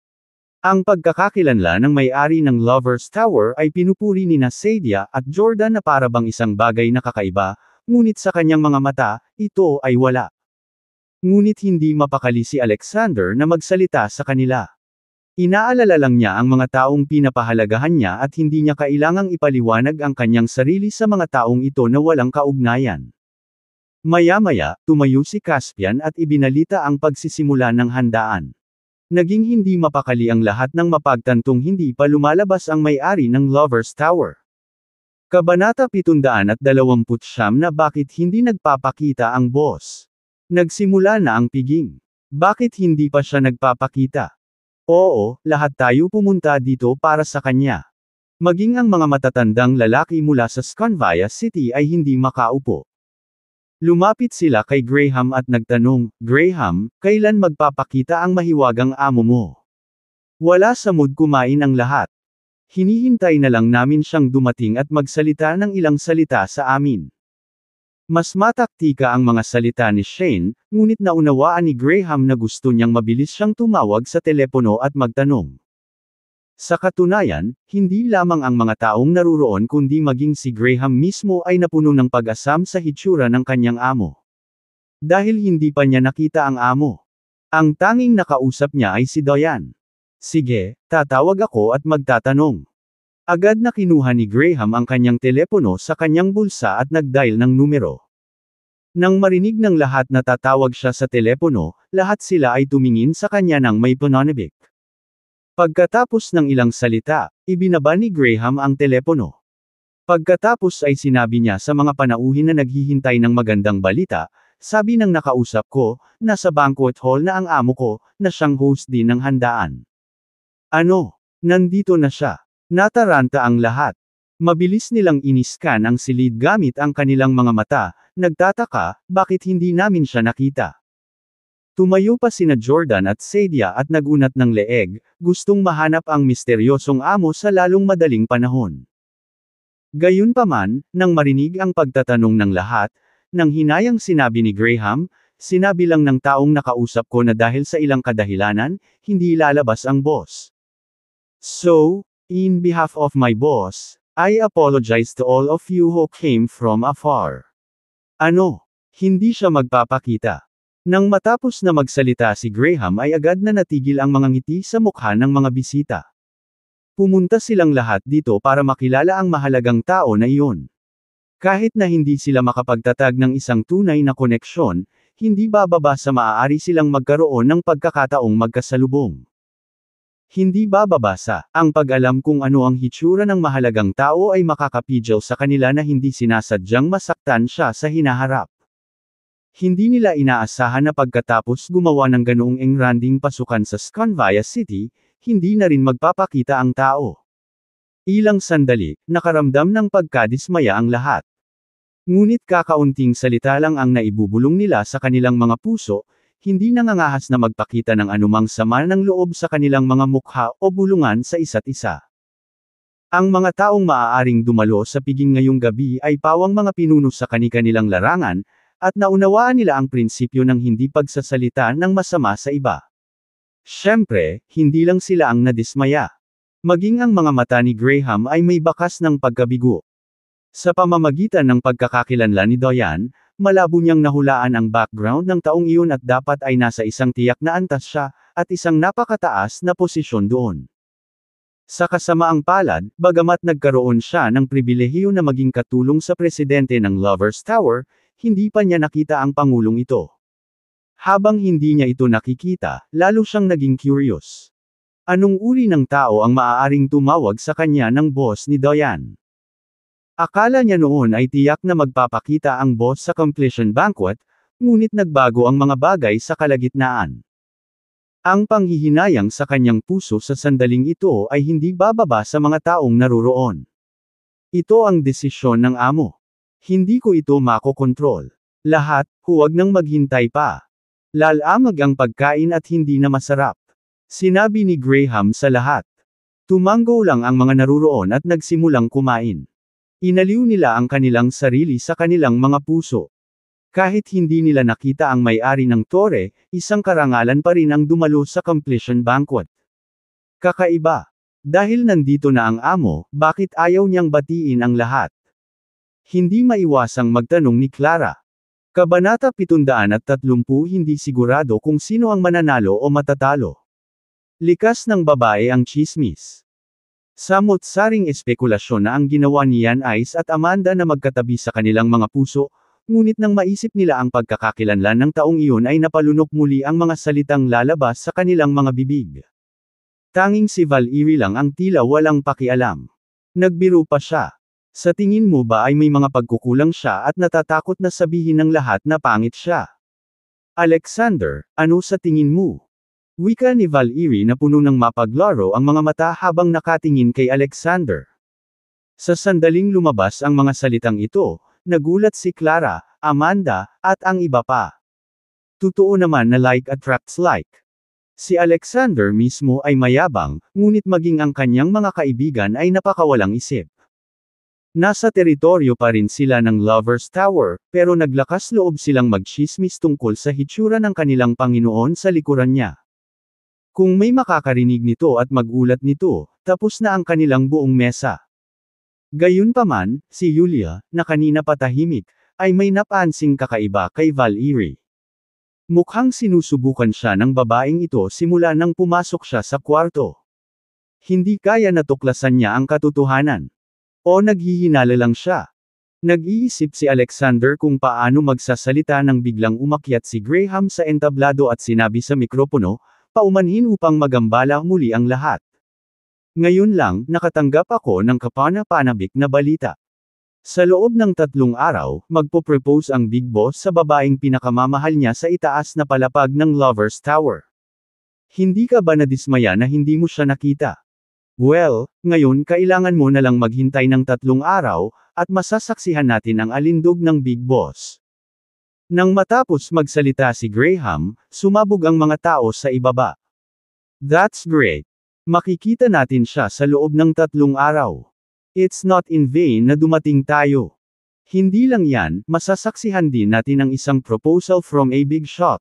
Ang pagkakakilanlan ng may-ari ng Lovers Tower ay pinupuri ni Sadie at Jordan na para bang isang bagay na kakaiba, ngunit sa kanyang mga mata, ito ay wala. Ngunit hindi mapakali si Alexander na magsalita sa kanila. Inaalala lang niya ang mga taong pinapahalagahan niya at hindi niya kailangang ipaliwanag ang kanyang sarili sa mga taong ito na walang kaugnayan. Maya-maya, tumayo si Caspian at ibinalita ang pagsisimula ng handaan. Naging hindi mapakali ang lahat ng mapagtantong hindi pa lumalabas ang may-ari ng Lovers Tower. Kabanata 729 na bakit hindi nagpapakita ang boss. Nagsimula na ang piging. Bakit hindi pa siya nagpapakita? Oo, lahat tayo pumunta dito para sa kanya. Maging ang mga matatandang lalaki mula sa Sconvia City ay hindi makaupo. Lumapit sila kay Graham at nagtanong, Graham, kailan magpapakita ang mahiwagang amo mo? Wala sa mood kumain ang lahat. Hinihintay na lang namin siyang dumating at magsalita ng ilang salita sa amin. Mas mataktika ang mga salita ni Shane, ngunit naunawaan ni Graham na gusto niyang mabilis siyang tumawag sa telepono at magtanong. Sa katunayan, hindi lamang ang mga taong naruroon kundi maging si Graham mismo ay napuno ng pag-asam sa hitsura ng kanyang amo. Dahil hindi pa niya nakita ang amo. Ang tanging nakausap niya ay si Diane. Sige, tatawag ako at magtatanong. Agad na kinuha ni Graham ang kanyang telepono sa kanyang bulsa at nag-dial ng numero. Nang marinig ng lahat na tatawag siya sa telepono, lahat sila ay tumingin sa kanya ng may pananabik. Pagkatapos ng ilang salita, ibinaba ni Graham ang telepono. Pagkatapos ay sinabi niya sa mga panauhin na naghihintay ng magandang balita, sabi ng nakausap ko, nasa banquet hall na ang amo ko, na siyang host din ng handaan. Ano? Nandito na siya. Nataranta ang lahat. Mabilis nilang iniskan ang silid gamit ang kanilang mga mata, nagtataka, bakit hindi namin siya nakita? Tumayo pa sina Jordan at Sadie at nagunat ng leeg, gustong mahanap ang misteryosong amo sa lalong madaling panahon. Gayunpaman, nang marinig ang pagtatanong ng lahat, nang hinayang sinabi ni Graham, sinabi lang ng taong nakausap ko na dahil sa ilang kadahilanan, hindi lalabas ang boss. So, in behalf of my boss, I apologize to all of you who came from afar. Ano? Hindi siya magpapakita. Nang matapos na magsalita si Graham ay agad na natigil ang mga ngiti sa mukha ng mga bisita. Pumunta silang lahat dito para makilala ang mahalagang tao na iyon. Kahit na hindi sila makapagtatag ng isang tunay na koneksyon, hindi bababa sa maaari silang magkaroon ng pagkakataong magkasalubong. Hindi bababasa, ang pag-alam kung ano ang hitsura ng mahalagang tao ay makakapigil sa kanila na hindi sinasadyang masaktan siya sa hinaharap. Hindi nila inaasahan na pagkatapos gumawa ng ganoong engranding pasukan sa Sconvia City, hindi na rin magpapakita ang tao. Ilang sandali, nakaramdam ng pagkadismaya ang lahat. Ngunit kakaunting salita lang ang naibubulong nila sa kanilang mga puso, hindi nangangahas na magpakita ng anumang sama ng loob sa kanilang mga mukha o bulungan sa isa't isa. Ang mga taong maaaring dumalo sa piging ngayong gabi ay pawang mga pinuno sa kani-kanilang larangan, at naunawaan nila ang prinsipyo ng hindi pagsasalita ng masama sa iba. Siyempre, hindi lang sila ang nadismaya. Maging ang mga mata ni Graham ay may bakas ng pagkabigo. Sa pamamagitan ng pagkakakilanlan ni Diane, malabo niyang nahulaan ang background ng taong iyon at dapat ay nasa isang tiyak na antas siya, at isang napakataas na posisyon doon. Sa kasamaang palad, bagamat nagkaroon siya ng pribilehiyo na maging katulong sa presidente ng Lovers Tower, hindi pa niya nakita ang pangulong ito. Habang hindi niya ito nakikita, lalo siyang naging curious. Anong uri ng tao ang maaaring tumawag sa kanya ng boss ni Diane? Akala niya noon ay tiyak na magpapakita ang boss sa completion banquet, ngunit nagbago ang mga bagay sa kalagitnaan. Ang panghihinayang sa kanyang puso sa sandaling ito ay hindi bababa sa mga taong naroroon. Ito ang desisyon ng amo. Hindi ko ito makokontrol. Lahat, huwag nang maghintay pa. Lalamag ang pagkain at hindi na masarap. Sinabi ni Graham sa lahat. Tumango lang ang mga naroroon at nagsimulang kumain. Inaliw nila ang kanilang sarili sa kanilang mga puso. Kahit hindi nila nakita ang may-ari ng tore, isang karangalan pa rin ang dumalo sa completion banquet. Kakaiba. Dahil nandito na ang amo, bakit ayaw niyang batiin ang lahat? Hindi maiwasang magtanong ni Clara. Kabanata 730 Hindi sigurado kung sino ang mananalo o matatalo. Likas ng babae ang tsismis. Samot-saring espekulasyon na ang ginawa ni Yan Ice at Amanda na magkatabi sa kanilang mga puso, ngunit nang maisip nila ang pagkakakilanlan ng taong iyon ay napalunok muli ang mga salitang lalabas sa kanilang mga bibig. Tanging si Val-Iri lang ang tila walang pakialam. Nagbiro pa siya. Sa tingin mo ba ay may mga pagkukulang siya at natatakot na sabihin ng lahat na pangit siya? Alexander, ano sa tingin mo? Wika ni Val-Iri na puno ng mapaglaro ang mga mata habang nakatingin kay Alexander. Sa sandaling lumabas ang mga salitang ito, nagulat si Clara, Amanda, at ang iba pa. Totoo naman na like attracts like. Si Alexander mismo ay mayabang, ngunit maging ang kanyang mga kaibigan ay napakawalang isip. Nasa teritoryo pa rin sila ng Lovers Tower, pero naglakas loob silang magchismis tungkol sa hitsura ng kanilang Panginoon sa likuran niya. Kung may makakarinig nito at magulat nito, tapos na ang kanilang buong mesa. Gayunpaman, si Yulia, na kanina patahimik, ay may napansing kakaiba kay Val-Iri. Mukhang sinusubukan siya ng babaeng ito simula nang pumasok siya sa kwarto. Hindi kaya natuklasan niya ang katotohanan. O naghihinala lang siya. Nag-iisip si Alexander kung paano magsasalita nang biglang umakyat si Graham sa entablado at sinabi sa mikropono, paumanhin upang magambala muli ang lahat. Ngayon lang, nakatanggap ako ng kapana-panabik na balita. Sa loob ng 3 araw, magpo-propose ang Big Boss sa babaeng pinakamamahal niya sa itaas na palapag ng Lovers Tower. Hindi ka ba nadismaya na hindi mo siya nakita? Well, ngayon kailangan mo na lang maghintay ng 3 araw, at masasaksihan natin ang alindog ng Big Boss. Nang matapos magsalita si Graham, sumabog ang mga tao sa ibaba. That's great. Makikita natin siya sa loob ng 3 araw. It's not in vain na dumating tayo. Hindi lang yan, masasaksihan din natin ang isang proposal from a big shot.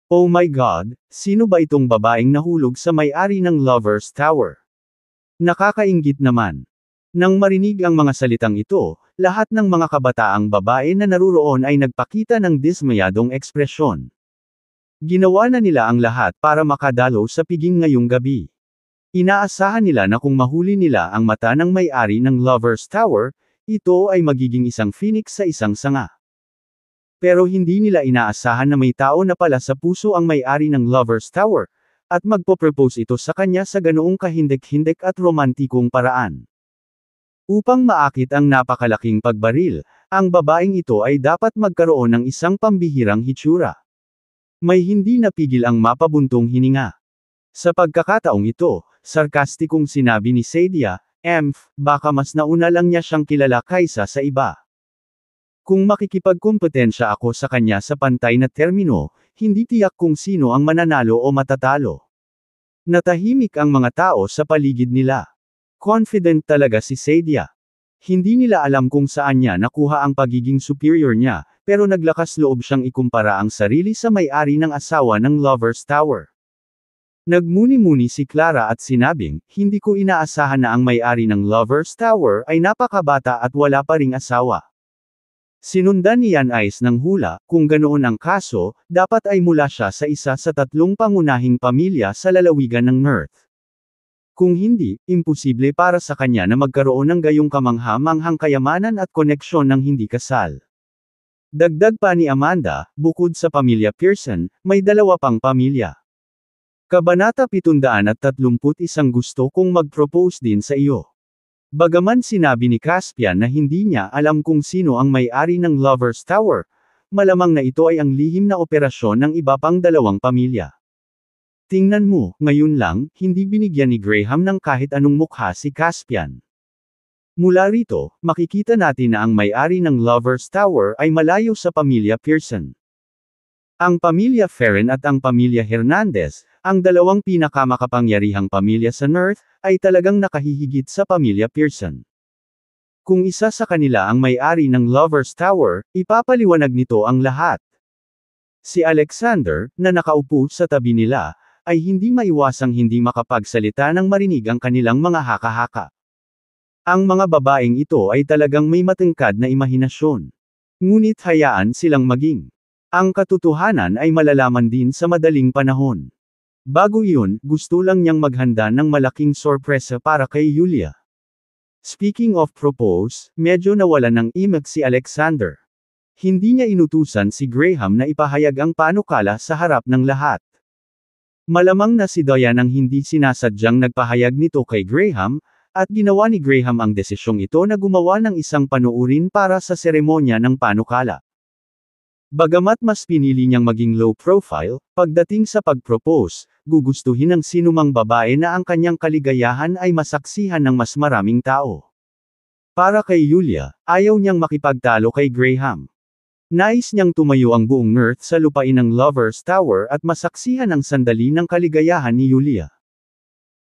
Oh my God, sino ba itong babaeng nahulog sa may-ari ng Lovers Tower? Nakakainggit naman. Nang marinig ang mga salitang ito, lahat ng mga kabataang babae na naruroon ay nagpakita ng dismayadong ekspresyon. Ginawa na nila ang lahat para makadalo sa piging ngayong gabi. Inaasahan nila na kung mahuli nila ang mata ng may-ari ng Lovers Tower, ito ay magiging isang phoenix sa isang sanga. Pero hindi nila inaasahan na may tao na pala sa puso ang may-ari ng Lovers Tower, at magpo-propose ito sa kanya sa ganoong kahindik-hindik at romantikong paraan. Upang maakit ang napakalaking pagbaril, ang babaeng ito ay dapat magkaroon ng isang pambihirang hitsura. May hindi napigil ang mapabuntong hininga. Sa pagkakataong ito, sarkastikong sinabi ni Sadia, baka mas nauna lang niya siyang kilala kaysa sa iba. Kung makikipagkumpetensya ako sa kanya sa pantay na termino, hindi tiyak kung sino ang mananalo o matatalo. Natahimik ang mga tao sa paligid nila. Confident talaga si Sadia. Hindi nila alam kung saan niya nakuha ang pagiging superior niya, pero naglakas loob siyang ikumpara ang sarili sa may-ari ng asawa ng Lover's Tower. Nagmuni-muni si Clara at sinabing, hindi ko inaasahan na ang may-ari ng Lover's Tower ay napakabata at wala pa ring asawa. Sinundan ni Yan Ice ng hula, kung ganoon ang kaso, dapat ay mula siya sa isa sa 3 pangunahing pamilya sa lalawigan ng North. Kung hindi, imposible para sa kanya na magkaroon ng gayong kamangha-manghang kayamanan at koneksyon ng hindi kasal. Dagdag pa ni Amanda, bukod sa pamilya Pearson, may 2 pang pamilya. Kabanata 731 gusto kong mag-propose din sa iyo. Bagaman sinabi ni Caspian na hindi niya alam kung sino ang may-ari ng Lover's Tower, malamang na ito ay ang lihim na operasyon ng iba pang 2 pamilya. Tingnan mo, ngayon lang, hindi binigyan ni Graham ng kahit anong mukha si Caspian. Mula rito, makikita natin na ang may-ari ng Lover's Tower ay malayo sa pamilya Pearson. Ang pamilya Ferren at ang pamilya Hernandez, ang 2 pinakamakapangyarihang pamilya sa North, ay talagang nakahihigit sa pamilya Pearson. Kung isa sa kanila ang may-ari ng Lover's Tower, ipapaliwanag nito ang lahat. Si Alexander, na nakaupo sa tabi nila, ay hindi maiwasang hindi makapagsalita nang marinig ang kanilang mga haka-haka. Ang mga babaeng ito ay talagang may matangkad na imahinasyon. Ngunit hayaan silang maging. Ang katotohanan ay malalaman din sa madaling panahon. Bago iyon, gusto lang niyang maghanda ng malaking sorpresa para kay Yulia. Speaking of propose, medyo nawalan ng imik si Alexander. Hindi niya inutusan si Graham na ipahayag ang panukala sa harap ng lahat. Malamang na si Diane ang hindi sinasadyang nagpahayag nito kay Graham, at ginawa ni Graham ang desisyong ito na gumawa ng isang panuurin para sa seremonya ng panukala. Bagamat mas pinili niyang maging low profile, pagdating sa pag-propose, gugustuhin ng sinumang babae na ang kanyang kaligayahan ay masaksihan ng mas maraming tao. Para kay Yulia, ayaw niyang makipagtalo kay Graham. Nais niyang tumayo ang buong North sa lupain ng Lover's Tower at masaksihan ang sandali ng kaligayahan ni Yulia.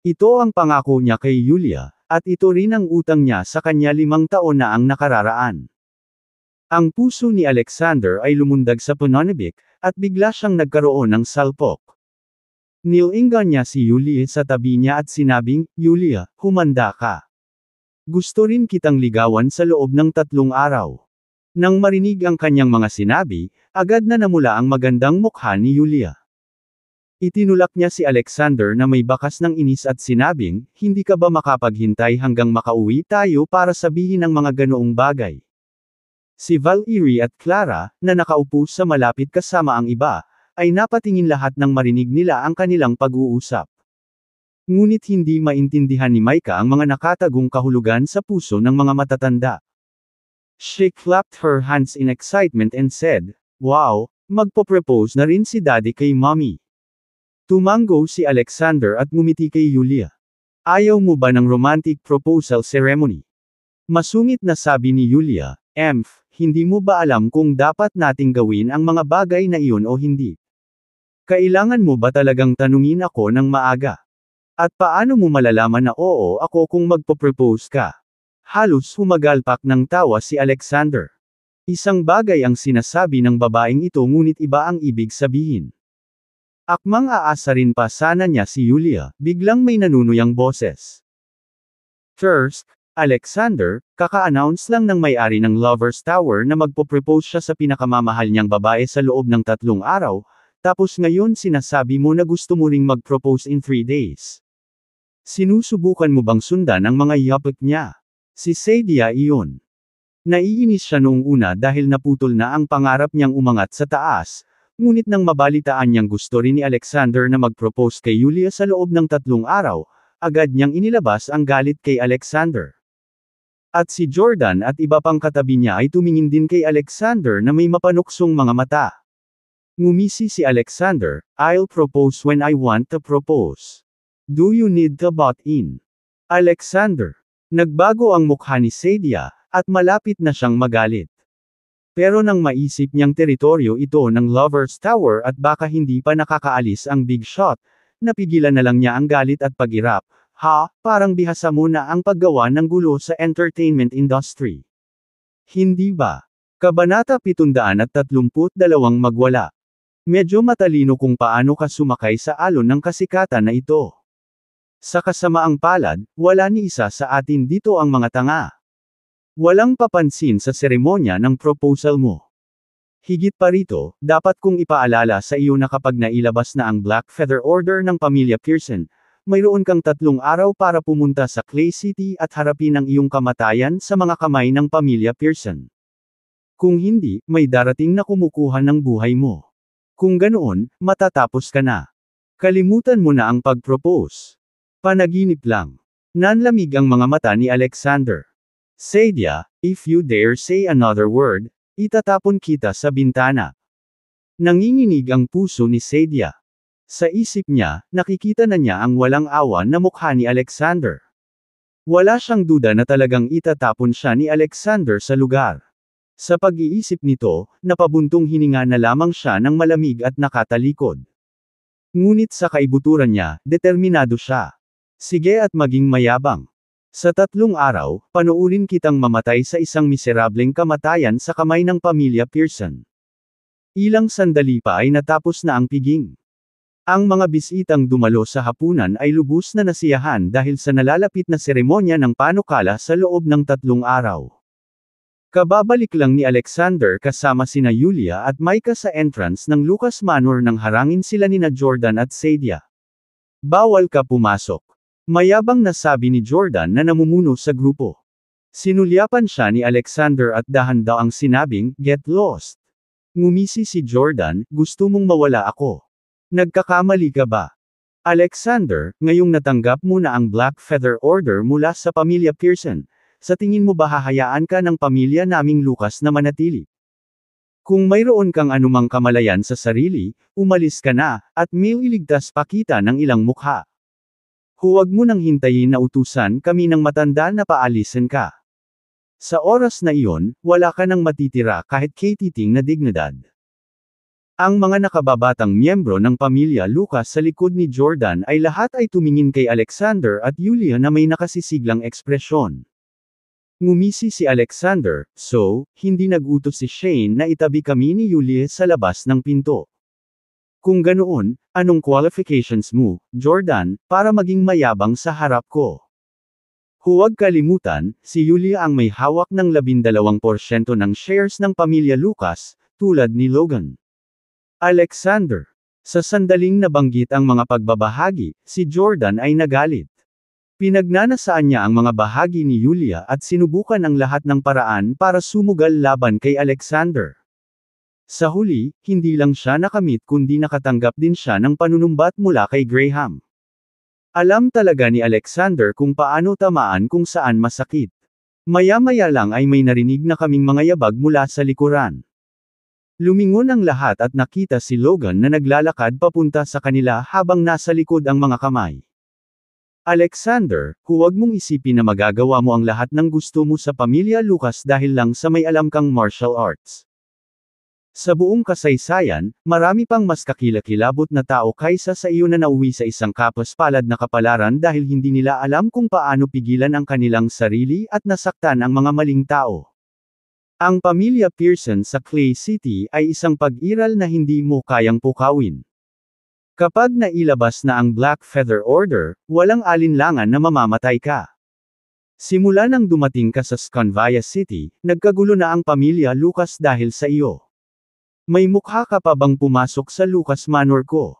Ito ang pangako niya kay Yulia, at ito rin ang utang niya sa kanya 5 taon na ang nakararaan. Ang puso ni Alexander ay lumundag sa pananabik, at bigla siyang nagkaroon ng salpok. Nilingan niya si Yulia sa tabi niya at sinabing, Yulia, humanda ka. Gusto rin kitang ligawan sa loob ng 3 araw. Nang marinig ang kanyang mga sinabi, agad na namula ang magandang mukha ni Yulia. Itinulak niya si Alexander na may bakas ng inis at sinabing, hindi ka ba makapaghintay hanggang makauwi tayo para sabihin ang mga ganoong bagay? Si Valerie at Clara, na nakaupo sa malapit kasama ang iba, ay napatingin lahat nang marinig nila ang kanilang pag-uusap. Ngunit hindi maintindihan ni Micah ang mga nakatagong kahulugan sa puso ng mga matatanda. She clapped her hands in excitement and said, wow, magpo-propose na rin si Daddy kay Mommy. Tumango si Alexander at ngumiti kay Yulia. Ayaw mo ba ng romantic proposal ceremony? Masungit na sabi ni Yulia, hindi mo ba alam kung dapat nating gawin ang mga bagay na iyon o hindi? Kailangan mo ba talagang tanungin ako ng maaga? At paano mo malalaman na oo ako kung magpo-propose ka? Halos humagalpak ng tawa si Alexander. Isang bagay ang sinasabi ng babaeng ito ngunit iba ang ibig sabihin. Akmang aasarin pa sana niya si Yulia, biglang may nanunuyang boses. First, Alexander, kaka-announce lang ng may-ari ng Lover's Tower na magpo-propose siya sa pinakamamahal niyang babae sa loob ng 3 araw, tapos ngayon sinasabi mo na gusto mo ring mag-propose in 3 days. Sinusubukan mo bang sundan ang mga yapik niya? Si Sadia iyon. Naiinis siya noong una dahil naputol na ang pangarap niyang umangat sa taas, Ngunit nang mabalitaan niyang gusto rin ni Alexander na mag-propose kay Yulia sa loob ng 3 araw, agad niyang inilabas ang galit kay Alexander. At si Jordan at iba pang katabi niya ay tumingin din kay Alexander na may mapanuksong mga mata. Ngumisi si Alexander, "I'll propose when I want to propose. Do you need to butt in?" Alexander. Nagbago ang mukha ni Saidia, at malapit na siyang magalit. Pero nang maisip niyang teritoryo ito ng Lover's Tower at baka hindi pa nakakaalis ang big shot, napigilan na lang niya ang galit at pag-irap. "Ha, parang bihasa mo na ang paggawa ng gulo sa entertainment industry. Hindi ba?" Kabanata 732 Magwala. Medyo matalino kung paano ka sumakay sa alon ng kasikatan na ito. Sa kasamaang palad, wala ni isa sa atin dito ang mga tanga. Walang papansin sa seremonya ng proposal mo. Higit pa rito, dapat kong ipaalala sa iyo na kapag nailabas na ang Black Feather Order ng pamilya Pearson, mayroon kang 3 araw para pumunta sa Clay City at harapin ang iyong kamatayan sa mga kamay ng pamilya Pearson. Kung hindi, may darating na kumukuha ng buhay mo. Kung ganoon, matatapos ka na. Kalimutan mo na ang pag-propose. Panaginip lang. Nanlamig ang mga mata ni Alexander. "Saidia, if you dare say another word, itatapon kita sa bintana." Nanginginig ang puso ni Saidia. Sa isip niya, nakikita na niya ang walang awa na mukha ni Alexander. Wala siyang duda na talagang itatapon siya ni Alexander sa lugar. Sa pag-iisip nito, napabuntong hininga na lamang siya ng malamig at nakatalikod. Ngunit sa kaibuturan niya, determinado siya. "Sige at maging mayabang. Sa 3 araw, panuurin kitang mamatay sa isang miserableng kamatayan sa kamay ng pamilya Pearson." Ilang sandali pa ay natapos na ang piging. Ang mga bisitang dumalo sa hapunan ay lubos na nasiyahan dahil sa nalalapit na seremonya ng panukala sa loob ng 3 araw. Kababalik lang ni Alexander kasama sina Yulia at Micah sa entrance ng Lucas Manor nang harangin sila nina Jordan at Saidia. "Bawal ka pumasok." Mayabang na sabi ni Jordan na namumuno sa grupo. Sinulyapan siya ni Alexander at dahan-daw ang sinabing, "Get lost." Ngumisi si Jordan, "Gusto mong mawala ako? Nagkakamali ka ba?" "Alexander, ngayong natanggap mo na ang Black Feather Order mula sa pamilya Pearson, sa tingin mo ba hahayaan ka ng pamilya naming Lucas na manatili? Kung mayroon kang anumang kamalayan sa sarili, umalis ka na, at may iligtas pa kita ng ilang mukha. Huwag mo nang hintayin na utusan kami ng matanda na paalisin ka. Sa oras na iyon, wala ka nang matitira kahit katiting na dignidad." Ang mga nakababatang miyembro ng pamilya Lucas sa likod ni Jordan ay lahat ay tumingin kay Alexander at Yulia na may nakasisiglang ekspresyon. Ngumisi si Alexander, "So, hindi nag-utos si Shane na itabi kami ni Yulia sa labas ng pinto? Kung ganoon, anong qualifications mo, Jordan, para maging mayabang sa harap ko?" Huwag kalimutan, si Yulia ang may hawak ng 12% ng shares ng pamilya Lucas, tulad ni Logan. Alexander. Sa sandaling nabanggit ang mga pagbabahagi, si Jordan ay nagalit. Pinagnanasaan niya ang mga bahagi ni Yulia at sinubukan ang lahat ng paraan para sumugal laban kay Alexander. Sa huli, hindi lang siya nakamit kundi nakatanggap din siya ng panunumbat mula kay Graham. Alam talaga ni Alexander kung paano tamaan kung saan masakit. Maya-maya lang ay may narinig na kaming mga yabag mula sa likuran. Lumingon ang lahat at nakita si Logan na naglalakad papunta sa kanila habang nasa likod ang mga kamay. "Alexander, huwag mong isipin na magagawa mo ang lahat ng gusto mo sa pamilya Lucas dahil lang sa may alam kang martial arts. Sa buong kasaysayan, marami pang mas kakilakilabot na tao kaysa sa iyo na nauwi sa isang kapos-palad na kapalaran dahil hindi nila alam kung paano pigilan ang kanilang sarili at nasaktan ang mga maling tao. Ang pamilya Pearson sa Clay City ay isang pag-iral na hindi mo kayang pukawin. Kapag nailabas na ang Black Feather Order, walang alinlangan na mamamatay ka. Simula nang dumating ka sa Scanvia City, nagkagulo na ang pamilya Lucas dahil sa iyo. May mukha ka pa bang pumasok sa Lucas Manor ko?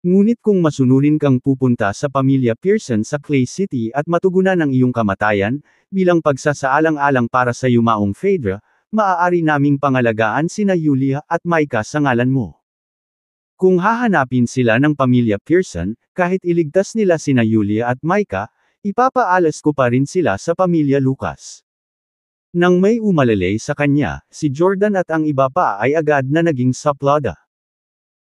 Ngunit kung masunurin kang pupunta sa pamilya Pearson sa Clay City at matugunan ang iyong kamatayan, bilang pagsasaalang-alang para sa yumaong Phaedra, maaari naming pangalagaan sina Yulia at Micah sa ngalan mo. Kung hahanapin sila ng pamilya Pearson, kahit iligtas nila sina Yulia at Micah, ipapaalas ko pa rin sila sa pamilya Lucas. Nang may umalalay sa kanya, si Jordan at ang iba pa ay agad na naging saplada.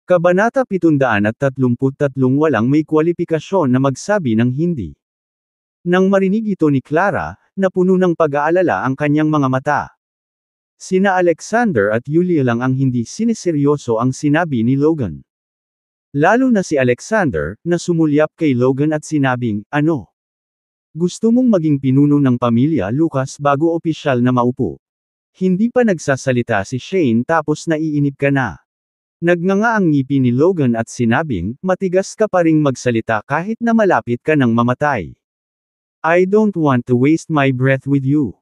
Kabanata 733 Walang may kwalipikasyon na magsabi ng hindi. Nang marinig ito ni Clara, napuno ng pag-aalala ang kanyang mga mata. Sina Alexander at Yulia lang ang hindi siniseryoso ang sinabi ni Logan. Lalo na si Alexander, na sumulyap kay Logan at sinabing, "Ano? Gusto mong maging pinuno ng pamilya Lucas bago opisyal na maupo?" Hindi pa nagsasalita si Shane tapos naiinip ka na. Nagnganga ang ngipin ni Logan at sinabing, "Matigas ka pa ring magsalita kahit na malapit ka ng mamatay. I don't want to waste my breath with you.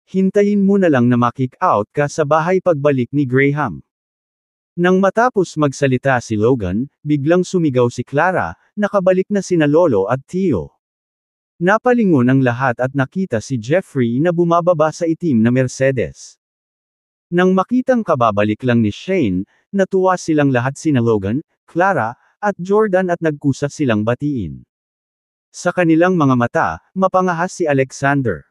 Hintayin mo na lang na ma-kick out ka sa bahay pagbalik ni Graham." Nang matapos magsalita si Logan, biglang sumigaw si Clara, nakabalik na sina Lolo at Tio. Napalingon ang lahat at nakita si Jeffrey na bumababa sa itim na Mercedes. Nang makitang kababalik lang ni Shane, natuwa silang lahat sina Logan, Clara, at Jordan at nagkusa silang batiin. Sa kanilang mga mata, mapangahas si Alexander.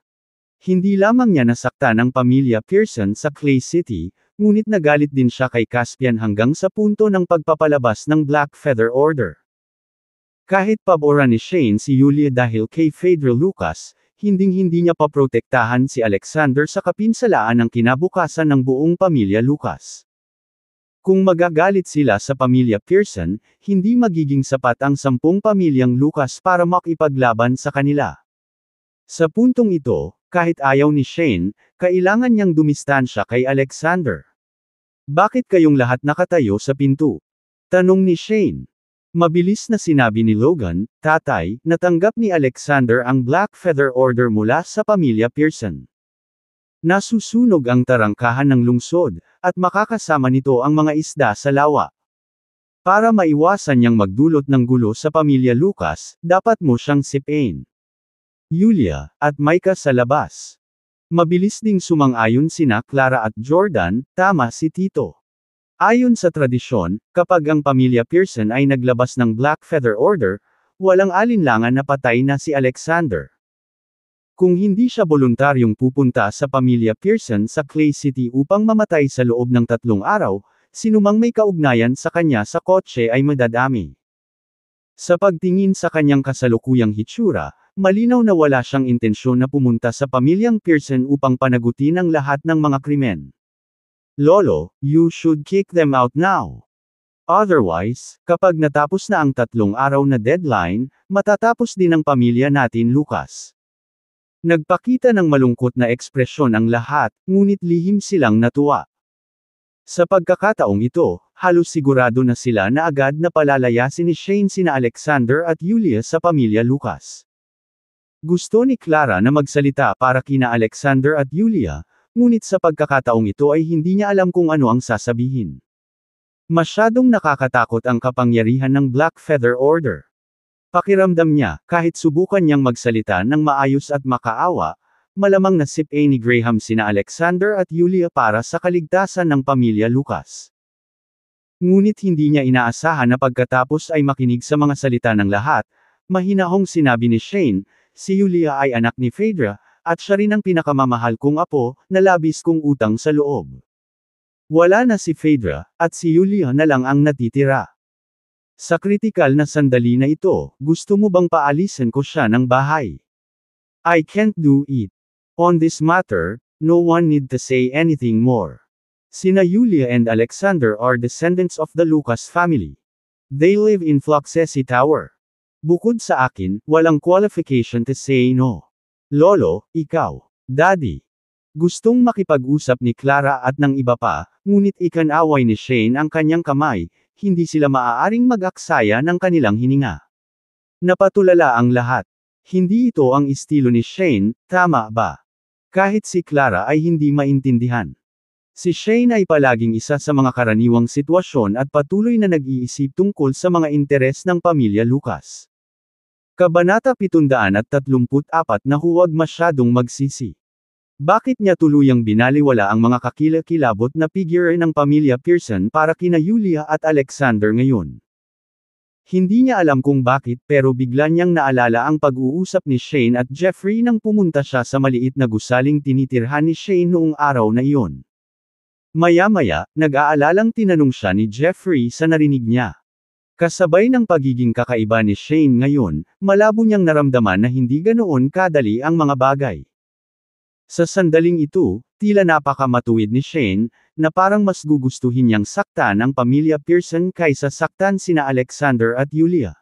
Hindi lamang niya nasaktan ang pamilya Pearson sa Clay City, ngunit nagalit din siya kay Caspian hanggang sa punto ng pagpapalabas ng Black Feather Order. Kahit paboran ni Shane si Yulia dahil kay Phaedra Lucas, hinding-hindi niya paprotektahan si Alexander sa kapinsalaan ng kinabukasan ng buong pamilya Lucas. Kung magagalit sila sa pamilya Pearson, hindi magiging sapat ang 10 pamilyang Lucas para makipaglaban sa kanila. Sa puntong ito, kahit ayaw ni Shane, kailangan niyang dumistansya kay Alexander. "Bakit kayong lahat nakatayo sa pinto?" tanong ni Shane. Mabilis na sinabi ni Logan, "Tatay, natanggap ni Alexander ang Black Feather Order mula sa pamilya Pearson. Nasusunog ang tarangkahan ng lungsod, at makakasama nito ang mga isda sa lawa. Para maiwasan niyang magdulot ng gulo sa pamilya Lucas, dapat mo siyang sipain. Yulia, at Micah sa labas." Mabilis ding sumang-ayon sina Clara at Jordan, "Tama si Tito. Ayon sa tradisyon, kapag ang pamilya Pearson ay naglabas ng Black Feather Order, walang alinlangan na patay na si Alexander. Kung hindi siya voluntaryong pupunta sa pamilya Pearson sa Clay City upang mamatay sa loob ng 3 araw, sinumang may kaugnayan sa kanya sa kotse ay madadami." Sa pagtingin sa kanyang kasalukuyang hitsura, malinaw na wala siyang intensyon na pumunta sa pamilyang Pearson upang panagutin ang lahat ng mga krimen. "Lolo, you should kick them out now. Otherwise, kapag natapos na ang 3 araw na deadline, matatapos din ang pamilya natin Lucas." Nagpakita ng malungkot na ekspresyon ang lahat, ngunit lihim silang natuwa. Sa pagkakataong ito, halos sigurado na sila na agad na palalayasin ni Shane sina Alexander at Yulia sa pamilya Lucas. Gusto ni Clara na magsalita para kina Alexander at Yulia, ngunit sa pagkakataong ito ay hindi niya alam kung ano ang sasabihin. Masyadong nakakatakot ang kapangyarihan ng Black Feather Order. Pakiramdam niya, kahit subukan niyang magsalita ng maayos at makaawa, malamang nasip-a ni Graham sina Alexander at Yulia para sa kaligtasan ng pamilya Lucas. Ngunit hindi niya inaasahan na pagkatapos ay makinig sa mga salita ng lahat, mahinahong sinabi ni Shane, "Si Yulia ay anak ni Phaedra, at siya rin ang pinakamamahal kong apo, na labis kong utang sa loob. Wala na si Phaedra, at si Yulia na lang ang natitira. Sa kritikal na sandali na ito, gusto mo bang paalisin ko siya ng bahay? I can't do it. On this matter, no one need to say anything more. Sina Yulia and Alexander are descendants of the Lucas family. They live in Fluxesi Tower. Bukod sa akin, walang qualification to say no. Lolo, ikaw. Daddy." Gustong makipag-usap ni Clara at ng iba pa, ngunit ikanaway ni Shane ang kanyang kamay, hindi sila maaaring mag-aksaya ng kanilang hininga. Napatulala ang lahat. Hindi ito ang estilo ni Shane, tama ba? Kahit si Clara ay hindi maintindihan. Si Shane ay palaging isa sa mga karaniwang sitwasyon at patuloy na nag-iisip tungkol sa mga interes ng pamilya Lucas. Kabanata 734 na huwag masyadong magsisi. Bakit niya tuluyang binaliwala ang mga kakilakilabot na figure ng pamilya Pearson para kina Yulia at Alexander ngayon? Hindi niya alam kung bakit pero bigla niyang naalala ang pag-uusap ni Shane at Jeffrey nang pumunta siya sa maliit na gusaling tinitirhan ni Shane noong araw na iyon. Maya-maya, nag-aalalang tinanong siya ni Jeffrey sa narinig niya. Kasabay ng pagiging kakaiba ni Shane ngayon, malabo niyang naramdaman na hindi ganoon kadali ang mga bagay. Sa sandaling ito, tila napakamatuwid ni Shane, na parang mas gugustuhin niyang saktan ang pamilya Pearson kaysa saktan sina Alexander at Yulia.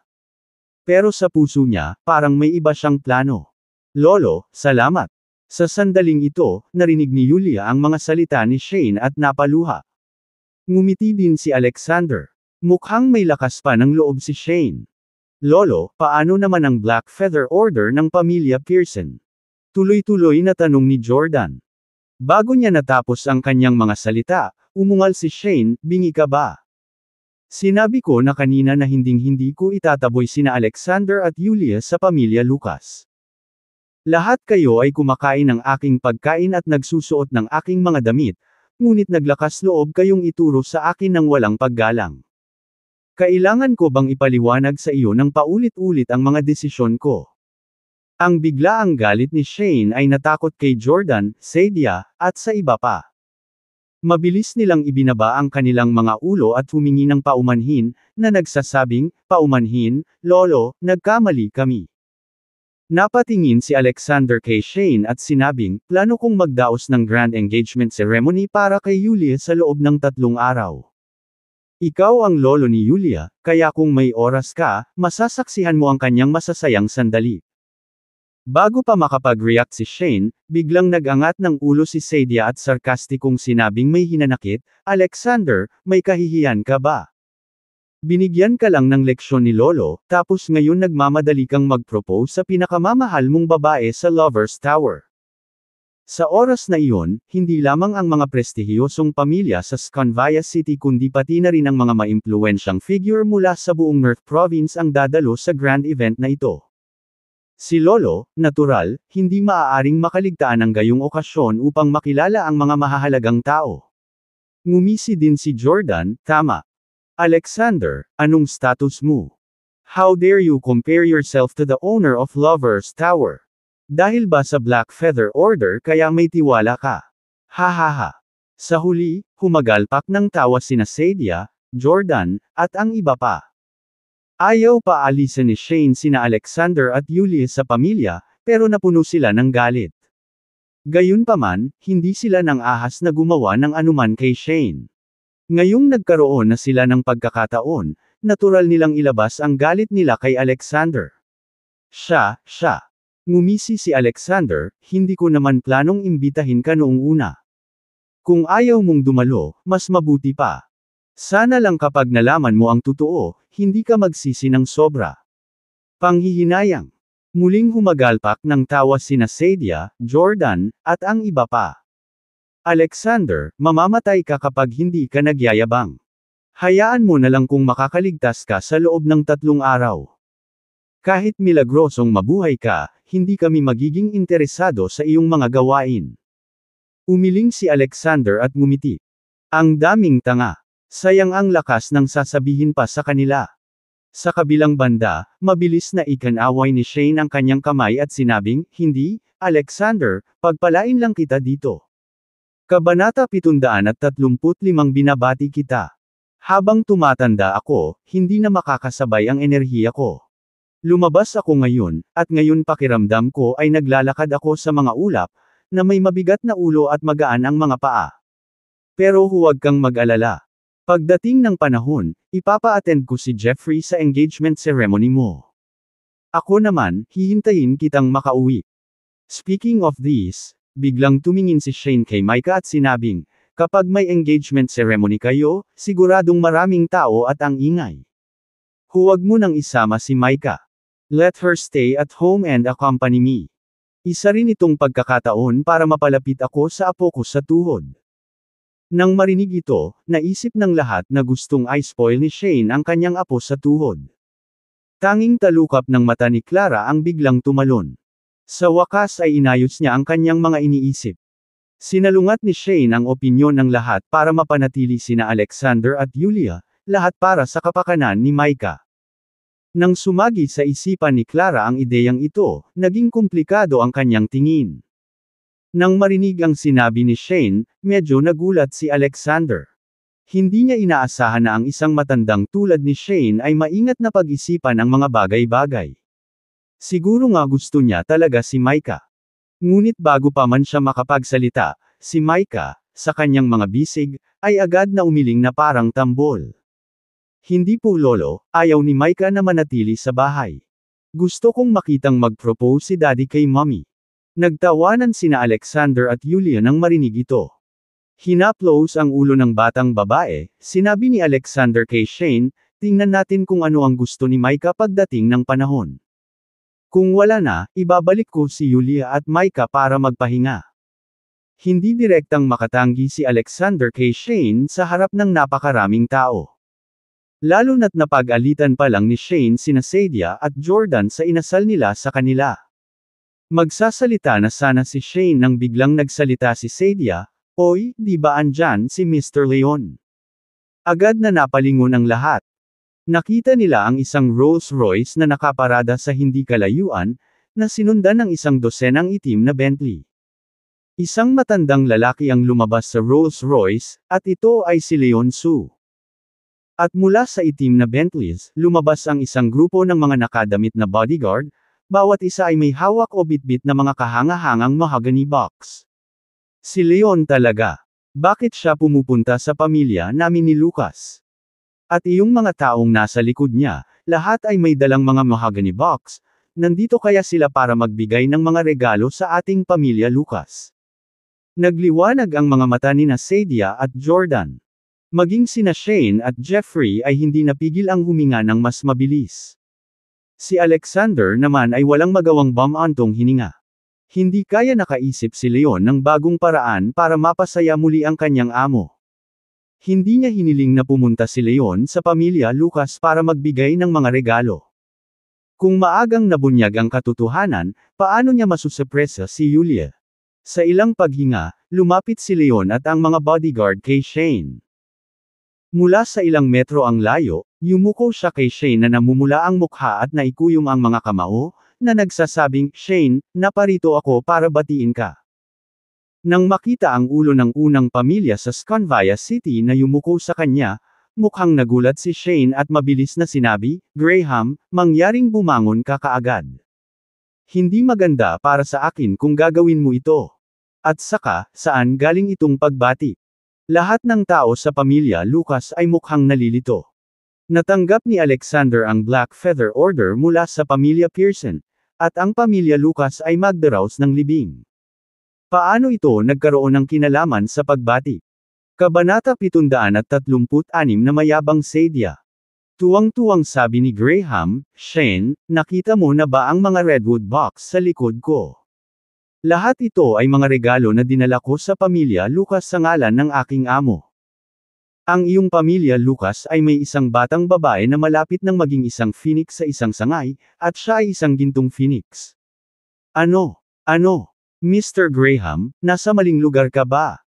Pero sa puso niya, parang may iba siyang plano. Lolo, salamat. Sa sandaling ito, narinig ni Yulia ang mga salita ni Shane at napaluha. Ngumiti din si Alexander. Mukhang may lakas pa ng loob si Shane. Lolo, paano naman ang Black Feather Order ng pamilya Pearson? Tuloy-tuloy na tanong ni Jordan. Bago niya natapos ang kanyang mga salita, umungal si Shane, bingi ka ba? Sinabi ko na kanina na hinding-hindi ko itataboy sina Alexander at Yulia sa pamilya Lucas. Lahat kayo ay kumakain ng aking pagkain at nagsusuot ng aking mga damit, ngunit naglakas loob kayong ituro sa akin ng walang paggalang. Kailangan ko bang ipaliwanag sa iyo ng paulit-ulit ang mga desisyon ko? Ang biglaang galit ni Shane ay natakot kay Jordan, Sadia, at sa iba pa. Mabilis nilang ibinaba ang kanilang mga ulo at humingi ng paumanhin, na nagsasabing, paumanhin, Lolo, nagkamali kami. Napatingin si Alexander kay Shane at sinabing, plano kong magdaos ng grand engagement ceremony para kay Yulia sa loob ng 3 araw. Ikaw ang lolo ni Yulia, kaya kung may oras ka, masasaksihan mo ang kanyang masasayang sandali. Bago pa makapag-react si Shane, biglang nag-angat ng ulo si Sadia at sarkastikong sinabing may hinanakit, Alexander, may kahihiyan ka ba? Binigyan ka lang ng leksyon ni Lolo, tapos ngayon nagmamadali kang mag-propose sa pinakamamahal mong babae sa Lover's Tower. Sa oras na iyon, hindi lamang ang mga prestihiyosong pamilya sa Scanvia City kundi pati na rin ang mga maimpluwensyang figure mula sa buong North Province ang dadalo sa grand event na ito. Si Lolo, natural, hindi maaaring makaligtaan ang gayong okasyon upang makilala ang mga mahahalagang tao. Ngumisi din si Jordan, tama. Alexander, anong status mo? How dare you compare yourself to the owner of Lover's Tower? Dahil ba sa Black Feather Order kaya may tiwala ka? Ha ha ha. Sa huli, humagalpak ng tawa sina Sadia, Jordan, at ang iba pa. Ayaw pa alisin ni Shane sina Alexander at Yulia sa pamilya, pero napuno sila ng galit. Gayunpaman, hindi sila nang ahas na gumawa ng anuman kay Shane. Ngayong nagkaroon na sila ng pagkakataon, natural nilang ilabas ang galit nila kay Alexander. Siya. Ngumisi si Alexander, hindi ko naman planong imbitahin ka noong una. Kung ayaw mong dumalo, mas mabuti pa. Sana lang kapag nalaman mo ang totoo, hindi ka magsisi ng sobra. Panghihinayang. Muling humagalpak ng tawa sina Sadia, Jordan, at ang iba pa. Alexander, mamamatay ka kapag hindi ka nagyayabang. Hayaan mo na lang kung makakaligtas ka sa loob ng 3 araw. Kahit milagrosong mabuhay ka, hindi kami magiging interesado sa iyong mga gawain. Umiling si Alexander at ngumiti. Ang daming tanga. Sayang ang lakas ng sasabihin pa sa kanila. Sa kabilang banda, mabilis na ikanaway ni Shane ang kanyang kamay at sinabing, hindi, Alexander, pagpalain lang kita dito. Kabanata 735 binabati kita. Habang tumatanda ako, hindi na makakasabay ang enerhiya ko. Lumabas ako ngayon, at ngayon pakiramdam ko ay naglalakad ako sa mga ulap, na may mabigat na ulo at magaan ang mga paa. Pero huwag kang mag-alala. Pagdating ng panahon, ipapa-attend ko si Jeffrey sa engagement ceremony mo. Ako naman, hihintayin kitang makauwi. Speaking of this, biglang tumingin si Shane kay Micah at sinabing, kapag may engagement ceremony kayo, siguradong maraming tao at ang ingay. Huwag mo nang isama si Micah. Let her stay at home and accompany me. Isa rin itong pagkakataon para mapalapit ako sa apo ko sa tuhod. Nang marinig ito, naisip ng lahat na gustong i-spoil ni Shane ang kanyang apo sa tuhod. Tanging talukap ng mata ni Clara ang biglang tumalon. Sa wakas ay inayos niya ang kanyang mga iniisip. Sinalungat ni Shane ang opinyon ng lahat para mapanatili sina Alexander at Yulia, lahat para sa kapakanan ni Micah. Nang sumagi sa isipan ni Clara ang ideyang ito, naging komplikado ang kanyang tingin. Nang marinig ang sinabi ni Shane, medyo nagulat si Alexander. Hindi niya inaasahan na ang isang matandang tulad ni Shane ay maingat na pag-isipan ang mga bagay-bagay. Siguro nga gusto niya talaga si Micah. Ngunit bago pa man siya makapagsalita, si Micah, sa kanyang mga bisig, ay agad na umiling na parang tambol. Hindi po lolo, ayaw ni Micah na manatili sa bahay. Gusto kong makitang mag-propose si daddy kay mommy. Nagtawanan sina Alexander at Yulia nang marinig ito. Hinaplos ang ulo ng batang babae, sinabi ni Alexander kay Shane, tingnan natin kung ano ang gusto ni Micah pagdating ng panahon. Kung wala na, ibabalik ko si Yulia at Micah para magpahinga. Hindi direktang makatanggi si Alexander kay Shane sa harap ng napakaraming tao. Lalo na't napag-alitan pa lang ni Shane sina Sadia at Jordan sa inasal nila sa kanila. Magsasalita na sana si Shane nang biglang nagsalita si Sadia, "Oy, di ba andyan si Mr. Leon?" Agad na napalingon ang lahat. Nakita nila ang isang Rolls Royce na nakaparada sa hindi kalayuan, na sinundan ng isang dosenang itim na Bentley. Isang matandang lalaki ang lumabas sa Rolls Royce, at ito ay si Leon Su. At mula sa itim na Bentleys, lumabas ang isang grupo ng mga nakadamit na bodyguard, bawat isa ay may hawak o bitbit na mga kahanga-hangang mahogany box. Si Leon talaga. Bakit siya pumupunta sa pamilya namin ni Lucas? At iyong mga taong nasa likod niya, lahat ay may dalang mga mahogany box, nandito kaya sila para magbigay ng mga regalo sa ating pamilya Lucas. Nagliwanag ang mga mata ni Sadia at Jordan. Maging sina Shane at Jeffrey ay hindi napigil ang huminga ng mas mabilis. Si Alexander naman ay walang magawang bumantong hininga. Hindi kaya nakaisip si Leon ng bagong paraan para mapasaya muli ang kanyang amo. Hindi niya hiniling na pumunta si Leon sa pamilya Lucas para magbigay ng mga regalo. Kung maagang nabunyag ang katotohanan, paano niya masusupresa si Yulia? Sa ilang paghinga, lumapit si Leon at ang mga bodyguard kay Shane. Mula sa ilang metro ang layo, yumuko siya kay Shane na namumula ang mukha at naikuyom ang mga kamao, na nagsasabing, "Shane, naparito ako para batiin ka." Nang makita ang ulo ng unang pamilya sa Scanvia City na yumuko sa kanya, mukhang nagulat si Shane at mabilis na sinabi, "Graham, mangyaring bumangon ka kaagad. Hindi maganda para sa akin kung gagawin mo ito. At saka, saan galing itong pagbati?" Lahat ng tao sa pamilya Lucas ay mukhang nalilito. Natanggap ni Alexander ang Black Feather Order mula sa pamilya Pearson, at ang pamilya Lucas ay magdaraos ng libing. Paano ito nagkaroon ng kinalaman sa pagbati? Kabanata 736 na mayabang Sadia. Tuwang-tuwang sabi ni Graham, "Shane, nakita mo na ba ang mga redwood box sa likod ko? Lahat ito ay mga regalo na dinala ko sa pamilya Lucas sa ngalan ng aking amo. Ang iyong pamilya Lucas ay may isang batang babae na malapit nang maging isang phoenix sa isang sangay, at siya ay isang gintong phoenix. Ano? Mr. Graham, nasa maling lugar ka ba?"